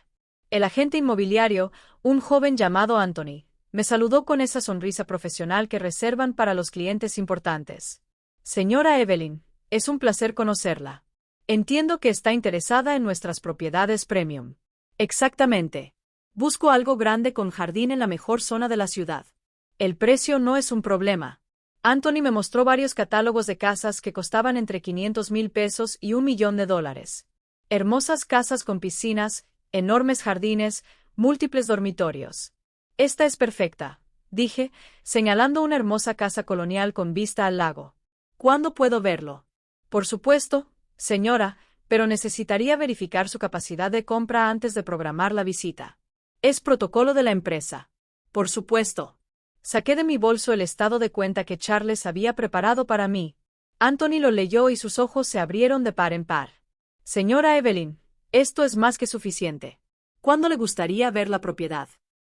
El agente inmobiliario, un joven llamado Anthony, me saludó con esa sonrisa profesional que reservan para los clientes importantes. Señora Evelyn, es un placer conocerla. Entiendo que está interesada en nuestras propiedades premium.
Exactamente. Busco algo grande con jardín en la mejor zona de la ciudad.
El precio no es un problema. Anthony me mostró varios catálogos de casas que costaban entre 500,000 pesos y $1,000,000. Hermosas casas con piscinas, enormes jardines, múltiples dormitorios. Esta es perfecta, dije, señalando una hermosa casa colonial con vista al lago.
¿Cuándo puedo verlo?
Por supuesto, señora, pero necesitaría verificar su capacidad de compra antes de programar la visita.
Es protocolo de la empresa. Por supuesto.
Saqué de mi bolso el estado de cuenta que Charles había preparado para mí. Anthony lo leyó y sus ojos se abrieron de par en par. Señora Evelyn, esto es más que suficiente.
¿Cuándo le gustaría ver la propiedad?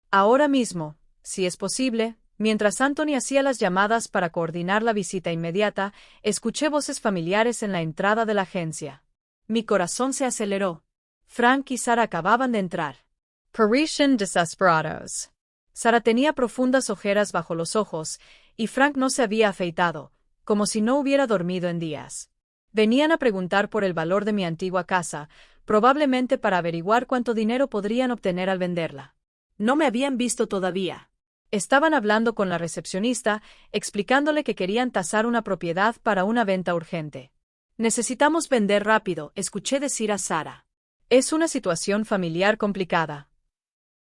Ahora mismo, si es posible. Mientras Anthony hacía las llamadas para coordinar la visita inmediata, escuché voces familiares en la entrada de la agencia.
Mi corazón se aceleró.
Frank y Sara acababan de entrar. Parisian desesperados. Sara tenía profundas ojeras bajo los ojos, y Frank no se había afeitado, como si no hubiera dormido en días. Venían a preguntar por el valor de mi antigua casa, probablemente para averiguar cuánto dinero podrían obtener al venderla.
No me habían visto todavía.
Estaban hablando con la recepcionista, explicándole que querían tasar una propiedad para una venta urgente.
Necesitamos vender rápido, escuché decir a Sara.
Es una situación familiar complicada.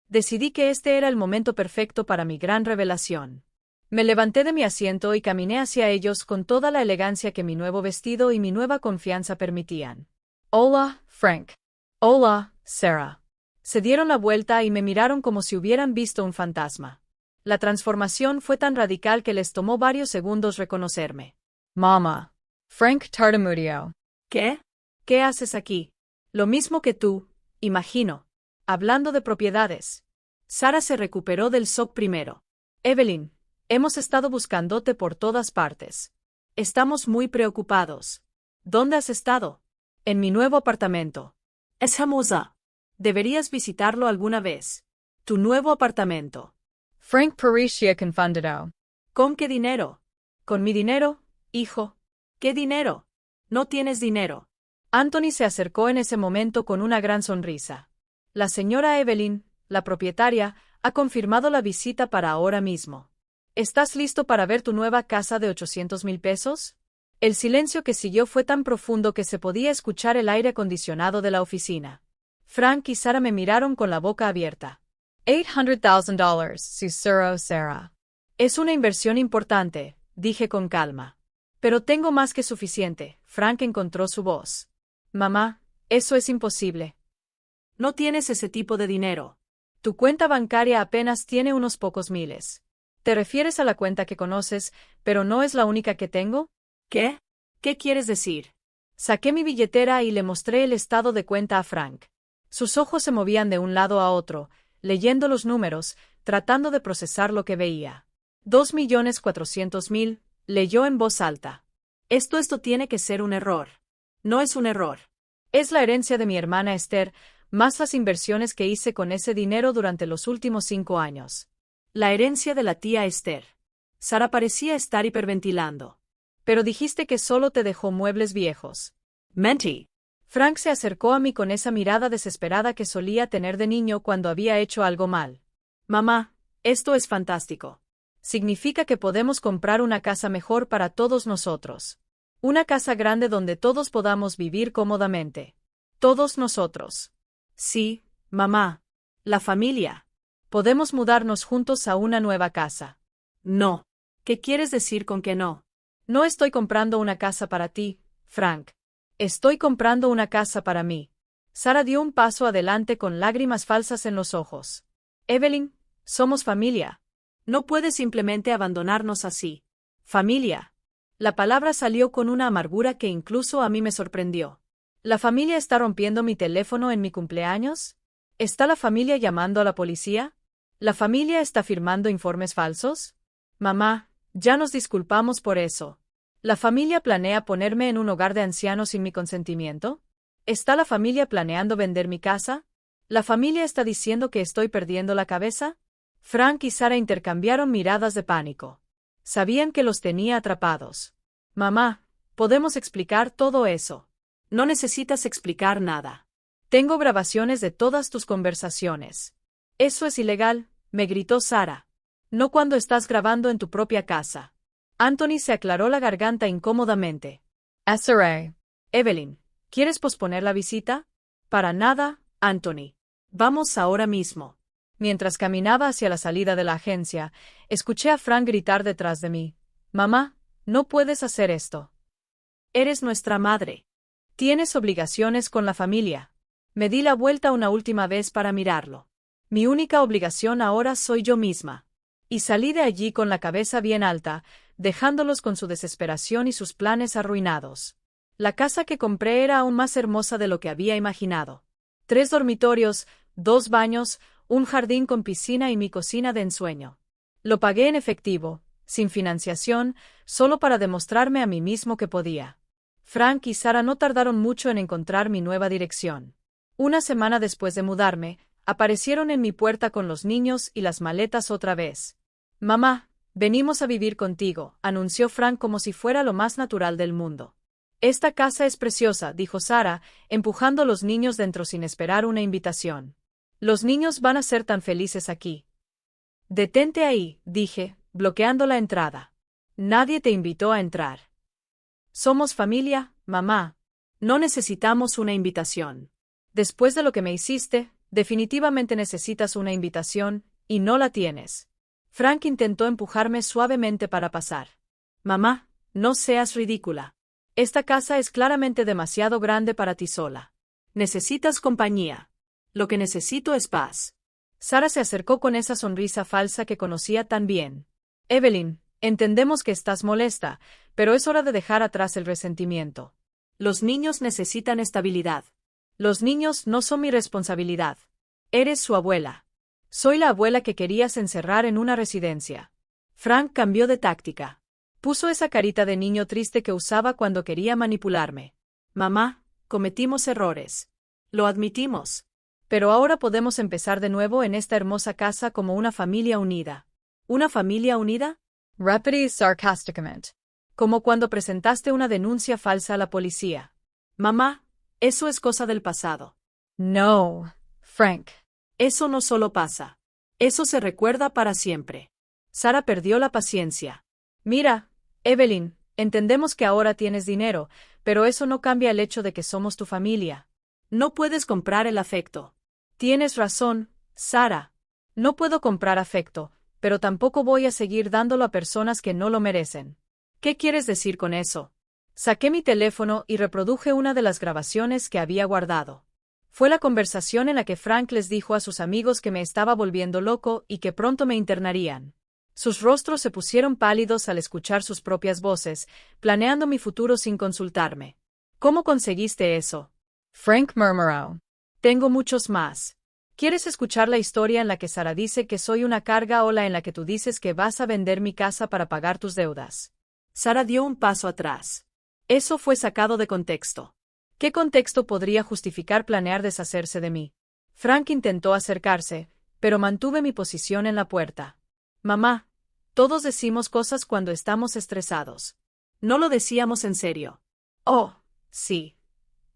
Decidí que este era el momento perfecto para mi gran revelación. Me levanté de mi asiento y caminé hacia ellos con toda la elegancia que mi nuevo vestido y mi nueva confianza permitían. Hola, Frank. Hola, Sara. Se dieron la vuelta y me miraron como si hubieran visto un fantasma. La transformación fue tan radical que les tomó varios segundos reconocerme.
Mama.
Frank tartamudeó.
¿Qué?
¿Qué haces aquí? Lo mismo que tú, imagino. Hablando de propiedades.
Sara se recuperó del shock primero.
Evelyn, hemos estado buscándote por todas partes.
Estamos muy preocupados.
¿Dónde has estado? En mi nuevo apartamento.
Es hermosa. Deberías visitarlo alguna vez. Tu nuevo apartamento.
Frank parecía confundido.
¿Con qué dinero?
Con mi dinero, hijo.
¿Qué dinero? No tienes dinero.
Anthony se acercó en ese momento con una gran sonrisa. La señora Evelyn, la propietaria, ha confirmado la visita para ahora mismo. ¿Estás listo para ver tu nueva casa de 800,000 pesos? El silencio que siguió fue tan profundo que se podía escuchar el aire acondicionado de la oficina. Frank y Sara me miraron con la boca abierta. $800,000, susurró Sara. Es una inversión importante, dije con calma. Pero tengo más que suficiente. Frank encontró su voz. Mamá, eso es imposible.
No tienes ese tipo de dinero.
Tu cuenta bancaria apenas tiene unos pocos miles. ¿Te refieres a la cuenta que conoces, pero no es la única que tengo?
¿Qué? ¿Qué quieres decir?
Saqué mi billetera y le mostré el estado de cuenta a Frank. Sus ojos se movían de un lado a otro, leyendo los números, tratando de procesar lo que veía. 2.400.000, leyó en voz alta.
Esto tiene que ser un error. No es un error.
Es la herencia de mi hermana Esther, más las inversiones que hice con ese dinero durante los últimos 5 años.
La herencia de la tía Esther. Sara parecía estar hiperventilando.
Pero dijiste que solo te dejó muebles viejos.
Mentí.
Frank se acercó a mí con esa mirada desesperada que solía tener de niño cuando había hecho algo mal.
Mamá, esto es fantástico.
Significa que podemos comprar una casa mejor para todos nosotros. Una casa grande donde todos podamos vivir cómodamente. Todos nosotros.
Sí, mamá. La familia.
Podemos mudarnos juntos a una nueva casa.
No. ¿Qué quieres decir con que no?
No estoy comprando una casa para ti, Frank. Estoy comprando una casa para mí. Sara dio un paso adelante con lágrimas falsas en los ojos. Evelyn, somos familia.
No puedes simplemente abandonarnos así.
Familia. La palabra salió con una amargura que incluso a mí me sorprendió. ¿La familia está rompiendo mi teléfono en mi cumpleaños? ¿Está la familia llamando a la policía? ¿La familia está firmando informes falsos? Mamá, ya nos disculpamos por eso. ¿La familia planea ponerme en un hogar de ancianos sin mi consentimiento? ¿Está la familia planeando vender mi casa? ¿La familia está diciendo que estoy perdiendo la cabeza? Frank y Sara intercambiaron miradas de pánico. Sabían que los tenía atrapados. Mamá, podemos explicar todo eso.
No necesitas explicar nada.
Tengo grabaciones de todas tus conversaciones. Eso es ilegal, me gritó Sara. No cuando estás grabando en tu propia casa. Anthony se aclaró la garganta incómodamente.
Sarah.
Evelyn, ¿quieres posponer la visita? Para nada, Anthony.
Vamos ahora mismo.
Mientras caminaba hacia la salida de la agencia, escuché a Frank gritar detrás de mí. Mamá, no puedes hacer esto.
Eres nuestra madre.
Tienes obligaciones con la familia. Me di la vuelta una última vez para mirarlo. Mi única obligación ahora soy yo misma. Y salí de allí con la cabeza bien alta, dejándolos con su desesperación y sus planes arruinados. La casa que compré era aún más hermosa de lo que había imaginado. 3 dormitorios, 2 baños, un jardín con piscina y mi cocina de ensueño. Lo pagué en efectivo, sin financiación, solo para demostrarme a mí mismo que podía. Frank y Sara no tardaron mucho en encontrar mi nueva dirección. Una semana después de mudarme, aparecieron en mi puerta con los niños y las maletas otra vez. Mamá, venimos a vivir contigo, anunció Frank como si fuera lo más natural del mundo. Esta casa es preciosa, dijo Sara, empujando a los niños dentro sin esperar una invitación. Los niños van a ser tan felices aquí. Detente ahí, dije, bloqueando la entrada. Nadie te invitó a entrar. Somos familia, mamá.
No necesitamos una invitación.
Después de lo que me hiciste, definitivamente necesitas una invitación, y no la tienes. Frank intentó empujarme suavemente para pasar.
Mamá, no seas ridícula.
Esta casa es claramente demasiado grande para ti sola.
Necesitas compañía. Lo que necesito es paz.
Sara se acercó con esa sonrisa falsa que conocía tan bien. Evelyn, entendemos que estás molesta, pero es hora de dejar atrás el resentimiento.
Los niños necesitan estabilidad.
Los niños no son mi responsabilidad. Eres su abuela. Soy la abuela que querías encerrar en una residencia. Frank cambió de táctica. Puso esa carita de niño triste que usaba cuando quería manipularme.
Mamá, cometimos errores. Lo admitimos.
Pero ahora podemos empezar de nuevo en esta hermosa casa como una familia unida.
¿Una familia unida?
Repetí sarcásticamente. Como cuando presentaste una denuncia falsa a la policía.
Mamá, eso es cosa del pasado.
No, Frank.
Eso no solo pasa. Eso se recuerda para siempre.
Sara perdió la paciencia. Mira, Evelyn, entendemos que ahora tienes dinero, pero eso no cambia el hecho de que somos tu familia.
No puedes comprar el afecto.
Tienes razón, Sara. No puedo comprar afecto, pero tampoco voy a seguir dándolo a personas que no lo merecen. ¿Qué quieres decir con eso? Saqué mi teléfono y reproduje una de las grabaciones que había guardado. Fue la conversación en la que Frank les dijo a sus amigos que me estaba volviendo loco y que pronto me internarían. Sus rostros se pusieron pálidos al escuchar sus propias voces, planeando mi futuro sin consultarme. ¿Cómo conseguiste eso?
Frank murmuró.
Tengo muchos más. ¿Quieres escuchar la historia en la que Sara dice que soy una carga o la en la que tú dices que vas a vender mi casa para pagar tus deudas? Sara dio un paso atrás. Eso fue sacado de contexto. ¿Qué contexto podría justificar planear deshacerse de mí? Frank intentó acercarse, pero mantuve mi posición en la puerta. Mamá, todos decimos cosas cuando estamos estresados. No lo decíamos en serio. Oh, sí.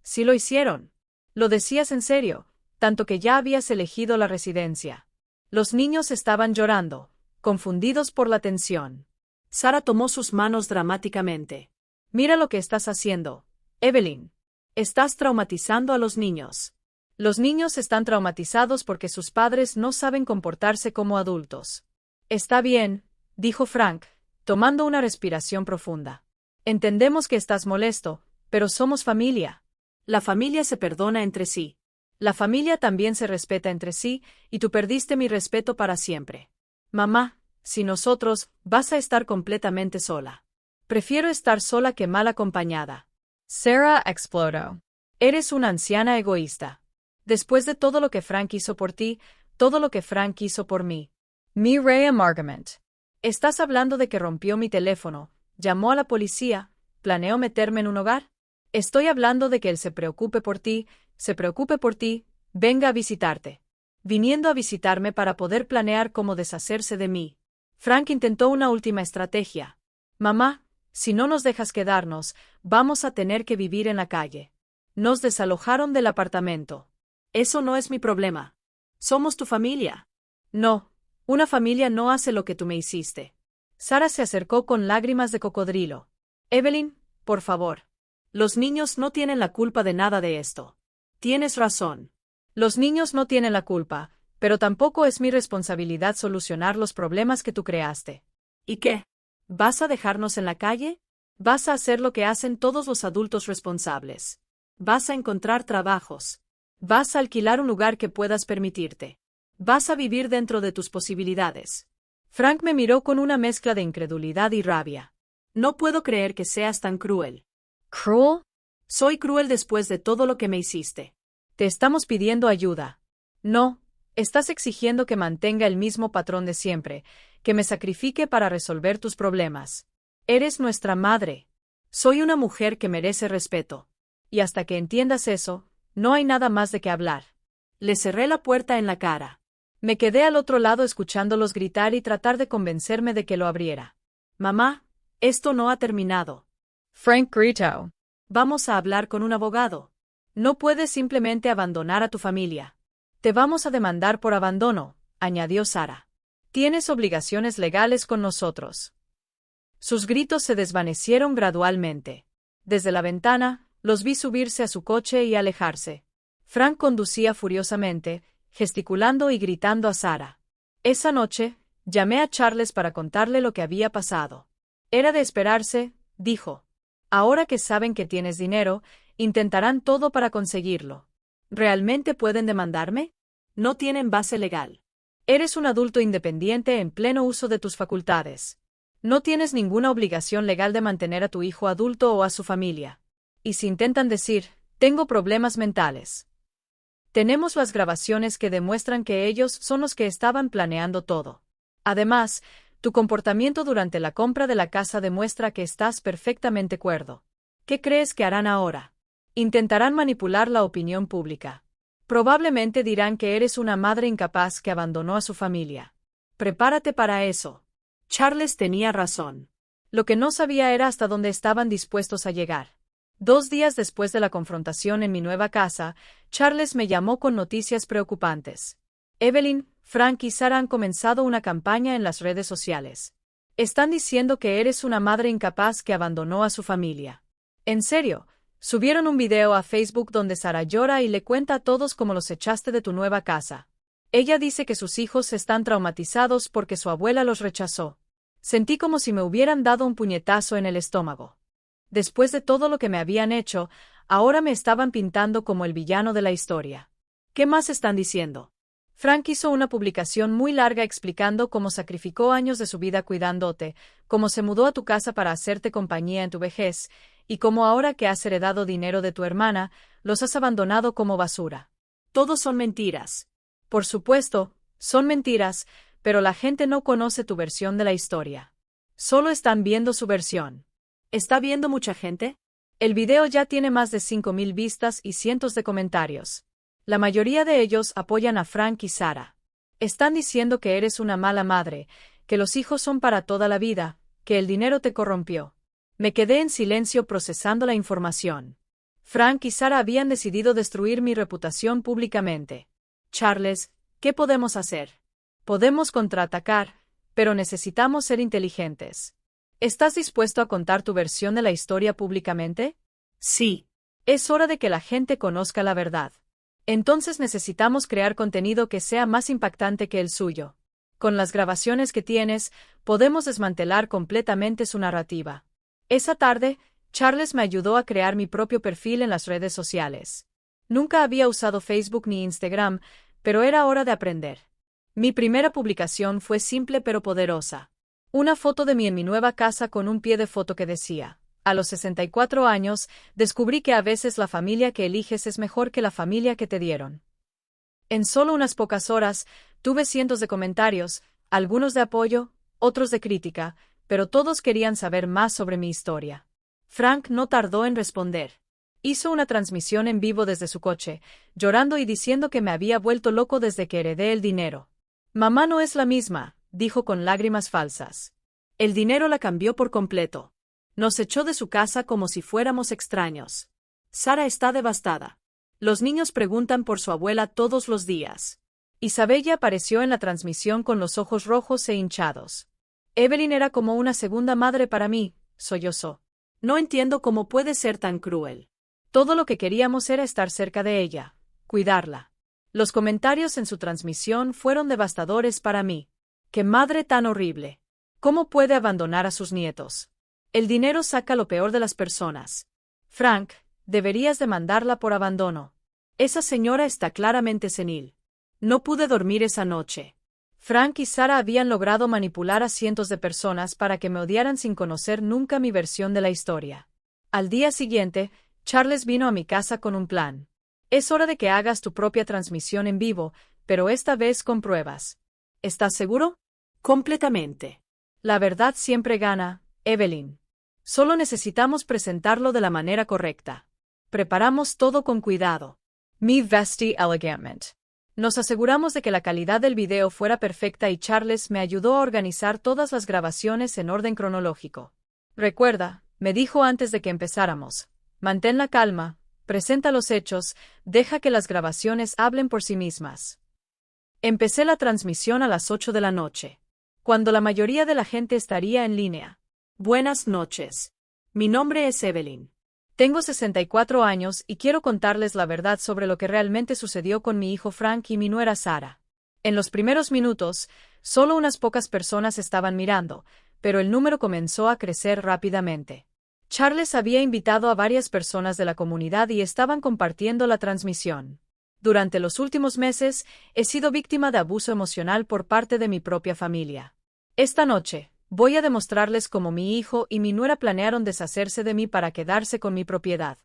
Sí lo hicieron. Lo decías en serio, tanto que ya habías elegido la residencia. Los niños estaban llorando, confundidos por la tensión. Sara tomó sus manos dramáticamente. Mira lo que estás haciendo, Evelyn. Estás traumatizando a los niños. Los niños están traumatizados porque sus padres no saben comportarse como adultos. Está bien, dijo Frank, tomando una respiración profunda. Entendemos que estás molesto, pero somos familia. La familia se perdona entre sí. La familia también se respeta entre sí, y tú perdiste mi respeto para siempre. Mamá, sin nosotros, vas a estar completamente sola. Prefiero estar sola que mal acompañada.
Sarah explodó.
Eres una anciana egoísta. Después de todo lo que Frank hizo por ti, todo lo que Frank hizo por mí.
Mi rey amargament.
¿Estás hablando de que rompió mi teléfono, llamó a la policía, planeó meterme en un hogar? Estoy hablando de que él se preocupe por ti, venga a visitarte. Viniendo a visitarme para poder planear cómo deshacerse de mí. Frank intentó una última estrategia. Mamá, si no nos dejas quedarnos, vamos a tener que vivir en la calle. Nos desalojaron del apartamento. Eso no es mi problema. Somos tu familia. No, una familia no hace lo que tú me hiciste. Sara se acercó con lágrimas de cocodrilo. Evelyn, por favor. Los niños no tienen la culpa de nada de esto. Tienes razón. Los niños no tienen la culpa, pero tampoco es mi responsabilidad solucionar los problemas que tú creaste. ¿Y qué? ¿Vas a dejarnos en la calle? ¿Vas a hacer lo que hacen todos los adultos responsables? ¿Vas a encontrar trabajos? ¿Vas a alquilar un lugar que puedas permitirte? ¿Vas a vivir dentro de tus posibilidades? Frank me miró con una mezcla de incredulidad y rabia. No puedo creer que seas tan cruel.
¿Cruel?
Soy cruel después de todo lo que me hiciste. Te estamos pidiendo ayuda. No, estás exigiendo que mantenga el mismo patrón de siempre, que me sacrifique para resolver tus problemas. Eres nuestra madre. Soy una mujer que merece respeto. Y hasta que entiendas eso, no hay nada más de qué hablar. Le cerré la puerta en la cara. Me quedé al otro lado escuchándolos gritar y tratar de convencerme de que lo abriera. Mamá, esto no ha terminado.
Frank gritó.
Vamos a hablar con un abogado. No puedes simplemente abandonar a tu familia. Te vamos a demandar por abandono, añadió Sara. Tienes obligaciones legales con nosotros. Sus gritos se desvanecieron gradualmente. Desde la ventana, los vi subirse a su coche y alejarse. Frank conducía furiosamente, gesticulando y gritando a Sara. Esa noche, llamé a Charles para contarle lo que había pasado. Era de esperarse, dijo. Ahora que saben que tienes dinero, intentarán todo para conseguirlo. ¿Realmente pueden demandarme? No tienen base legal. Eres un adulto independiente en pleno uso de tus facultades. No tienes ninguna obligación legal de mantener a tu hijo adulto o a su familia. Y si intentan decir, tengo problemas mentales. Tenemos las grabaciones que demuestran que ellos son los que estaban planeando todo. Además, tu comportamiento durante la compra de la casa demuestra que estás perfectamente cuerdo. ¿Qué crees que harán ahora? Intentarán manipular la opinión pública. Probablemente dirán que eres una madre incapaz que abandonó a su familia. Prepárate para eso. Charles tenía razón. Lo que no sabía era hasta dónde estaban dispuestos a llegar. 2 días después de la confrontación en mi nueva casa, Charles me llamó con noticias preocupantes. Evelyn, Frank y Sara han comenzado una campaña en las redes sociales. Están diciendo que eres una madre incapaz que abandonó a su familia. En serio, subieron un video a Facebook donde Sara llora y le cuenta a todos cómo los echaste de tu nueva casa. Ella dice que sus hijos están traumatizados porque su abuela los rechazó. Sentí como si me hubieran dado un puñetazo en el estómago. Después de todo lo que me habían hecho, ahora me estaban pintando como el villano de la historia. ¿Qué más están diciendo? Frank hizo una publicación muy larga explicando cómo sacrificó años de su vida cuidándote, cómo se mudó a tu casa para hacerte compañía en tu vejez, y cómo ahora que has heredado dinero de tu hermana, los has abandonado como basura. Todos son mentiras. Por supuesto, son mentiras, pero la gente no conoce tu versión de la historia. Solo están viendo su versión. ¿Está viendo mucha gente? El video ya tiene más de 5,000 vistas y cientos de comentarios. La mayoría de ellos apoyan a Frank y Sarah. Están diciendo que eres una mala madre, que los hijos son para toda la vida, que el dinero te corrompió. Me quedé en silencio procesando la información. Frank y Sarah habían decidido destruir mi reputación públicamente. Charles, ¿qué podemos hacer? Podemos contraatacar, pero necesitamos ser inteligentes. ¿Estás dispuesto a contar tu versión de la historia públicamente? Sí. Es hora de que la gente conozca la verdad. Entonces necesitamos crear contenido que sea más impactante que el suyo. Con las grabaciones que tienes, podemos desmantelar completamente su narrativa. Esa tarde, Charles me ayudó a crear mi propio perfil en las redes sociales. Nunca había usado Facebook ni Instagram, pero era hora de aprender. Mi primera publicación fue simple pero poderosa. Una foto de mí en mi nueva casa con un pie de foto que decía: a los 64 años, descubrí que a veces la familia que eliges es mejor que la familia que te dieron. En solo unas pocas horas, tuve cientos de comentarios, algunos de apoyo, otros de crítica, pero todos querían saber más sobre mi historia. Frank no tardó en responder. Hizo una transmisión en vivo desde su coche, llorando y diciendo que me había vuelto loco desde que heredé el dinero. Mamá no es la misma, dijo con lágrimas falsas. El dinero la cambió por completo. Nos echó de su casa como si fuéramos extraños. Sarah está devastada. Los niños preguntan por su abuela todos los días. Isabella apareció en la transmisión con los ojos rojos e hinchados. Evelyn era como una segunda madre para mí, sollozó. No entiendo cómo puede ser tan cruel. Todo lo que queríamos era estar cerca de ella, cuidarla. Los comentarios en su transmisión fueron devastadores para mí. ¡Qué madre tan horrible! ¿Cómo puede abandonar a sus nietos? El dinero saca lo peor de las personas. Frank, deberías demandarla por abandono. Esa señora está claramente senil. No pude dormir esa noche. Frank y Sarah habían logrado manipular a cientos de personas para que me odiaran sin conocer nunca mi versión de la historia. Al día siguiente, Charles vino a mi casa con un plan. Es hora de que hagas tu propia transmisión en vivo, pero esta vez con pruebas. ¿Estás seguro? Completamente. La verdad siempre gana, Evelyn. Solo necesitamos presentarlo de la manera correcta. Preparamos todo con cuidado. Me vestí elegantmente. Nos aseguramos de que la calidad del video fuera perfecta y Charles me ayudó a organizar todas las grabaciones en orden cronológico. Recuerda, me dijo antes de que empezáramos, mantén la calma, presenta los hechos, deja que las grabaciones hablen por sí mismas. Empecé la transmisión a las 8 de la noche, cuando la mayoría de la gente estaría en línea. Buenas noches. Mi nombre es Evelyn. Tengo 64 años y quiero contarles la verdad sobre lo que realmente sucedió con mi hijo Frank y mi nuera Sarah. En los primeros minutos, solo unas pocas personas estaban mirando, pero el número comenzó a crecer rápidamente. Charles había invitado a varias personas de la comunidad y estaban compartiendo la transmisión. Durante los últimos meses, he sido víctima de abuso emocional por parte de mi propia familia. Esta noche, voy a demostrarles cómo mi hijo y mi nuera planearon deshacerse de mí para quedarse con mi propiedad.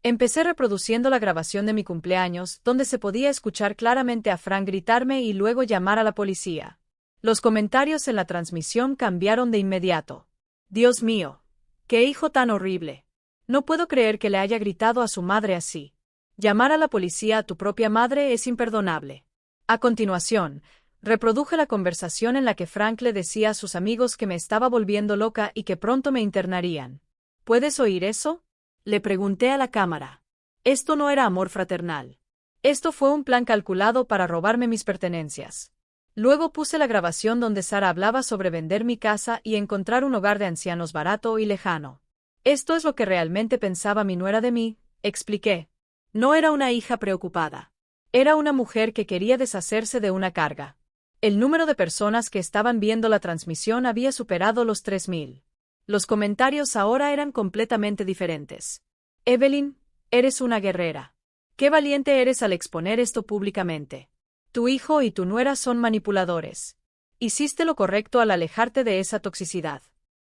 Empecé reproduciendo la grabación de mi cumpleaños, donde se podía escuchar claramente a Frank gritarme y luego llamar a la policía. Los comentarios en la transmisión cambiaron de inmediato. Dios mío, qué hijo tan horrible. No puedo creer que le haya gritado a su madre así. Llamar a la policía a tu propia madre es imperdonable. A continuación, reproduje la conversación en la que Frank le decía a sus amigos que me estaba volviendo loca y que pronto me internarían. ¿Puedes oír eso? Le pregunté a la cámara. Esto no era amor fraternal. Esto fue un plan calculado para robarme mis pertenencias. Luego puse la grabación donde Sarah hablaba sobre vender mi casa y encontrar un hogar de ancianos barato y lejano. Esto es lo que realmente pensaba mi nuera de mí, expliqué. No era una hija preocupada. Era una mujer que quería deshacerse de una carga. El número de personas que estaban viendo la transmisión había superado los 3.000. Los comentarios ahora eran completamente diferentes. Evelyn, eres una guerrera. Qué valiente eres al exponer esto públicamente. Tu hijo y tu nuera son manipuladores. Hiciste lo correcto al alejarte de esa toxicidad.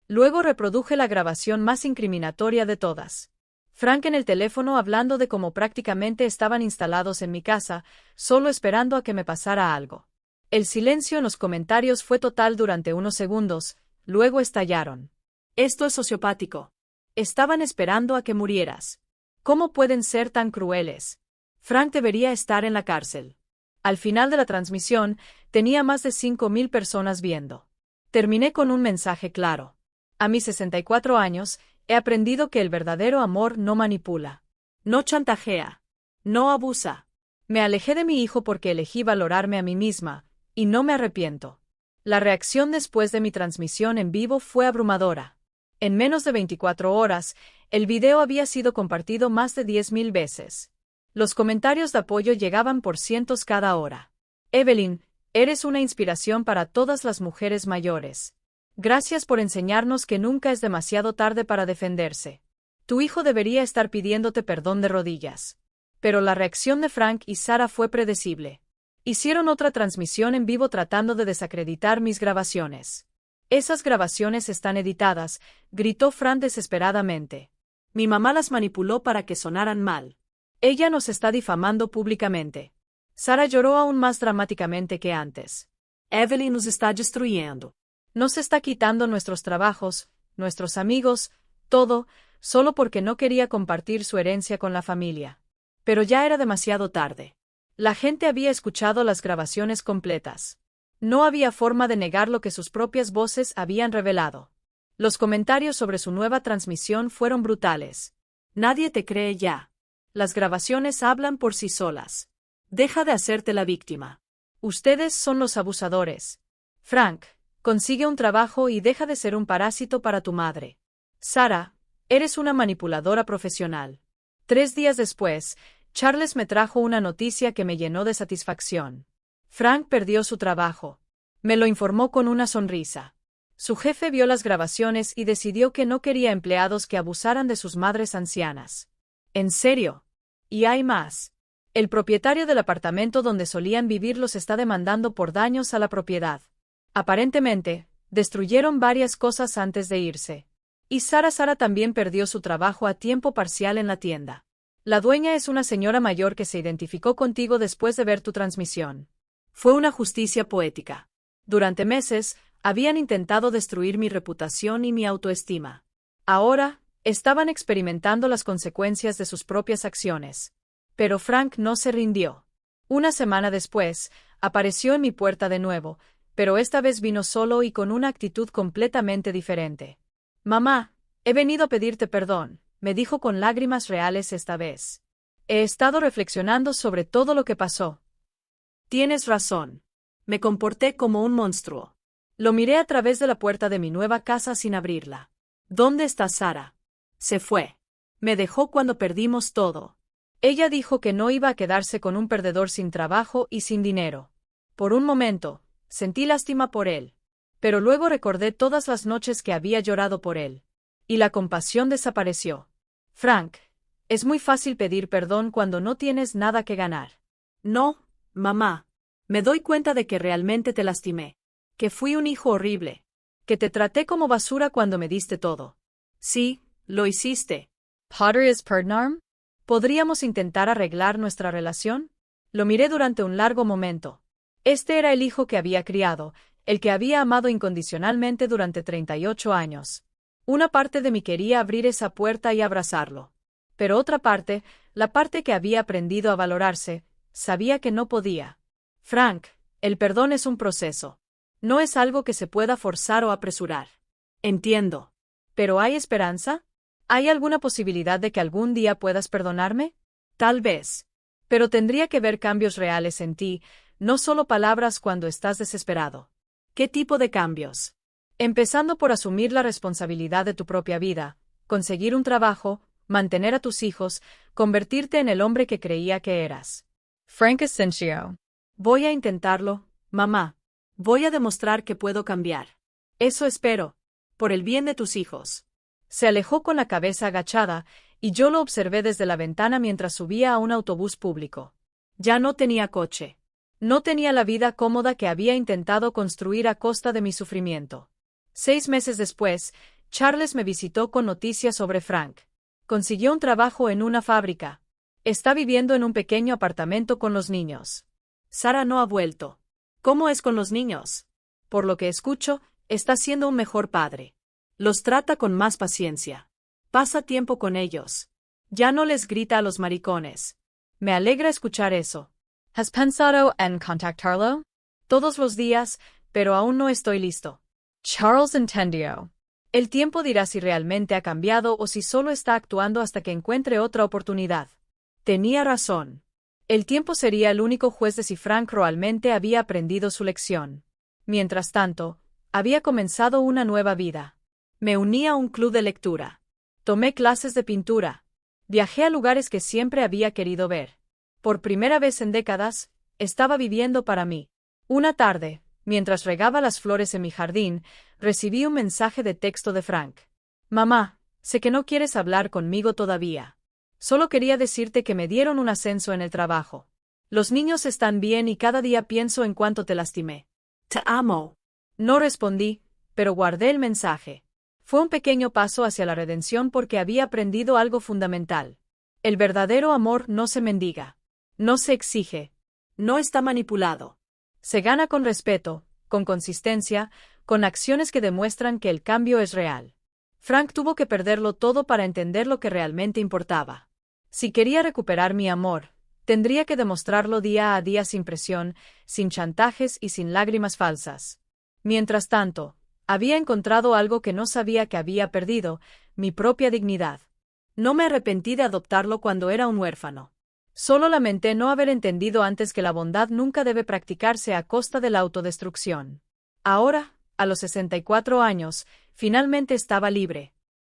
Luego reproduje la grabación más incriminatoria de todas. Frank en el teléfono hablando de cómo prácticamente estaban instalados en mi casa, solo esperando a que me pasara algo. El silencio en los comentarios fue total durante unos segundos, luego estallaron. Esto es sociopático. Estaban esperando a que murieras. ¿Cómo pueden ser tan crueles? Frank debería estar en la cárcel. Al final de la transmisión, tenía más de 5.000 personas viendo. Terminé con un mensaje claro. A mis 64 años, he aprendido que el verdadero amor no manipula, no chantajea, no abusa. Me alejé de mi hijo porque elegí valorarme a mí misma, y no me arrepiento. La reacción después de mi transmisión en vivo fue abrumadora. En menos de 24 horas, el video había sido compartido más de 10.000 veces. Los comentarios de apoyo llegaban por cientos cada hora. Evelyn, eres una inspiración para todas las mujeres mayores. Gracias por enseñarnos que nunca es demasiado tarde para defenderse. Tu hijo debería estar pidiéndote perdón de rodillas. Pero la reacción de Frank y Sara fue predecible. Hicieron otra transmisión en vivo tratando de desacreditar mis grabaciones. Esas grabaciones están editadas, gritó Frank desesperadamente. Mi mamá las manipuló para que sonaran mal. Ella nos está difamando públicamente. Sara lloró aún más dramáticamente que antes. Evelyn nos está destruyendo. Nos está quitando nuestros trabajos, nuestros amigos, todo, solo porque no quería compartir su herencia con la familia. Pero ya era demasiado tarde. La gente había escuchado las grabaciones completas. No había forma de negar lo que sus propias voces habían revelado. Los comentarios sobre su nueva transmisión fueron brutales. Nadie te cree ya. Las grabaciones hablan por sí solas. Deja de hacerte la víctima. Ustedes son los abusadores. Frank, consigue un trabajo y deja de ser un parásito para tu madre. Sara, eres una manipuladora profesional. 3 días después, Charles me trajo una noticia que me llenó de satisfacción. Frank perdió su trabajo. Me lo informó con una sonrisa. Su jefe vio las grabaciones y decidió que no quería empleados que abusaran de sus madres ancianas. ¿En serio? Y hay más. El propietario del apartamento donde solían vivir los está demandando por daños a la propiedad. Aparentemente, destruyeron varias cosas antes de irse. Y Sara también perdió su trabajo a tiempo parcial en la tienda. La dueña es una señora mayor que se identificó contigo después de ver tu transmisión. Fue una justicia poética. Durante meses, habían intentado destruir mi reputación y mi autoestima. Ahora, estaban experimentando las consecuencias de sus propias acciones. Pero Frank no se rindió. Una semana después, apareció en mi puerta de nuevo, pero esta vez vino solo y con una actitud completamente diferente. Mamá, he venido a pedirte perdón, me dijo con lágrimas reales esta vez. He estado reflexionando sobre todo lo que pasó. Tienes razón. Me comporté como un monstruo. Lo miré a través de la puerta de mi nueva casa sin abrirla. ¿Dónde está Sara? Se fue. Me dejó cuando perdimos todo. Ella dijo que no iba a quedarse con un perdedor sin trabajo y sin dinero. Por un momento, sentí lástima por él. Pero luego recordé todas las noches que había llorado por él. Y la compasión desapareció. Frank, es muy fácil pedir perdón cuando no tienes nada que ganar. No, mamá. Me doy cuenta de que realmente te lastimé. Que fui un hijo horrible. Que te traté como basura cuando me diste todo. Sí, lo hiciste.
Potter is Perdnarm?
¿Podríamos intentar arreglar nuestra relación? Lo miré durante un largo momento. Este era el hijo que había criado, el que había amado incondicionalmente durante 38 años. Una parte de mí quería abrir esa puerta y abrazarlo. Pero otra parte, la parte que había aprendido a valorarse, sabía que no podía. Frank, el perdón es un proceso. No es algo que se pueda forzar o apresurar. Entiendo. ¿Pero hay esperanza? ¿Hay alguna posibilidad de que algún día puedas perdonarme? Tal vez. Pero tendría que ver cambios reales en ti, no solo palabras cuando estás desesperado. ¿Qué tipo de cambios? Empezando por asumir la responsabilidad de tu propia vida, conseguir un trabajo, mantener a tus hijos, convertirte en el hombre que creía que eras. Frank Asensio.
Voy a intentarlo, mamá. Voy a demostrar que puedo cambiar. Eso espero. Por el bien de tus hijos.
Se alejó con la cabeza agachada, y yo lo observé desde la ventana mientras subía a un autobús público.
Ya no tenía coche.
No tenía la vida cómoda que había intentado construir a costa de mi sufrimiento. 6 meses después, Charles me visitó con noticias sobre Frank. Consiguió un trabajo en una fábrica. Está viviendo en un pequeño apartamento con los niños.
Sara no ha vuelto. ¿Cómo es con los niños?
Por lo que escucho, está siendo un mejor padre.
Los trata con más paciencia. Pasa tiempo con ellos. Ya no les grita a los maricones.
Me alegra escuchar eso. ¿Has pensado en contactarlo?
Todos los días, pero aún no estoy listo.
Charles entendió. El tiempo dirá si realmente ha cambiado o si solo está actuando hasta que encuentre otra oportunidad.
Tenía razón.
El tiempo sería el único juez de si Frank realmente había aprendido su lección. Mientras tanto, había comenzado una nueva vida.
Me uní a un club de lectura.
Tomé clases de pintura. Viajé a lugares que siempre había querido ver. Por primera vez en décadas, estaba viviendo para mí. Una tarde, mientras regaba las flores en mi jardín, recibí un mensaje de texto de Frank.
Mamá, sé que no quieres hablar conmigo todavía.
Solo quería decirte que me dieron un ascenso en el trabajo. Los niños están bien y cada día pienso en cuánto te lastimé.
Te amo.
No respondí, pero guardé el mensaje. Fue un pequeño paso hacia la redención porque había aprendido algo fundamental. El verdadero amor no se mendiga. No se exige.
No está manipulado.
Se gana con respeto, con consistencia, con acciones que demuestran que el cambio es real. Frank tuvo que perderlo todo para entender lo que realmente importaba. Si quería recuperar mi amor, tendría que demostrarlo día a día sin presión, sin chantajes y sin lágrimas falsas. Mientras tanto, había encontrado algo que no sabía que había perdido, mi propia dignidad.
No me arrepentí de adoptarlo cuando era un huérfano.
Solo lamenté no haber entendido antes que la bondad nunca debe practicarse a costa de la autodestrucción. Ahora, a los 64 años, finalmente estaba libre.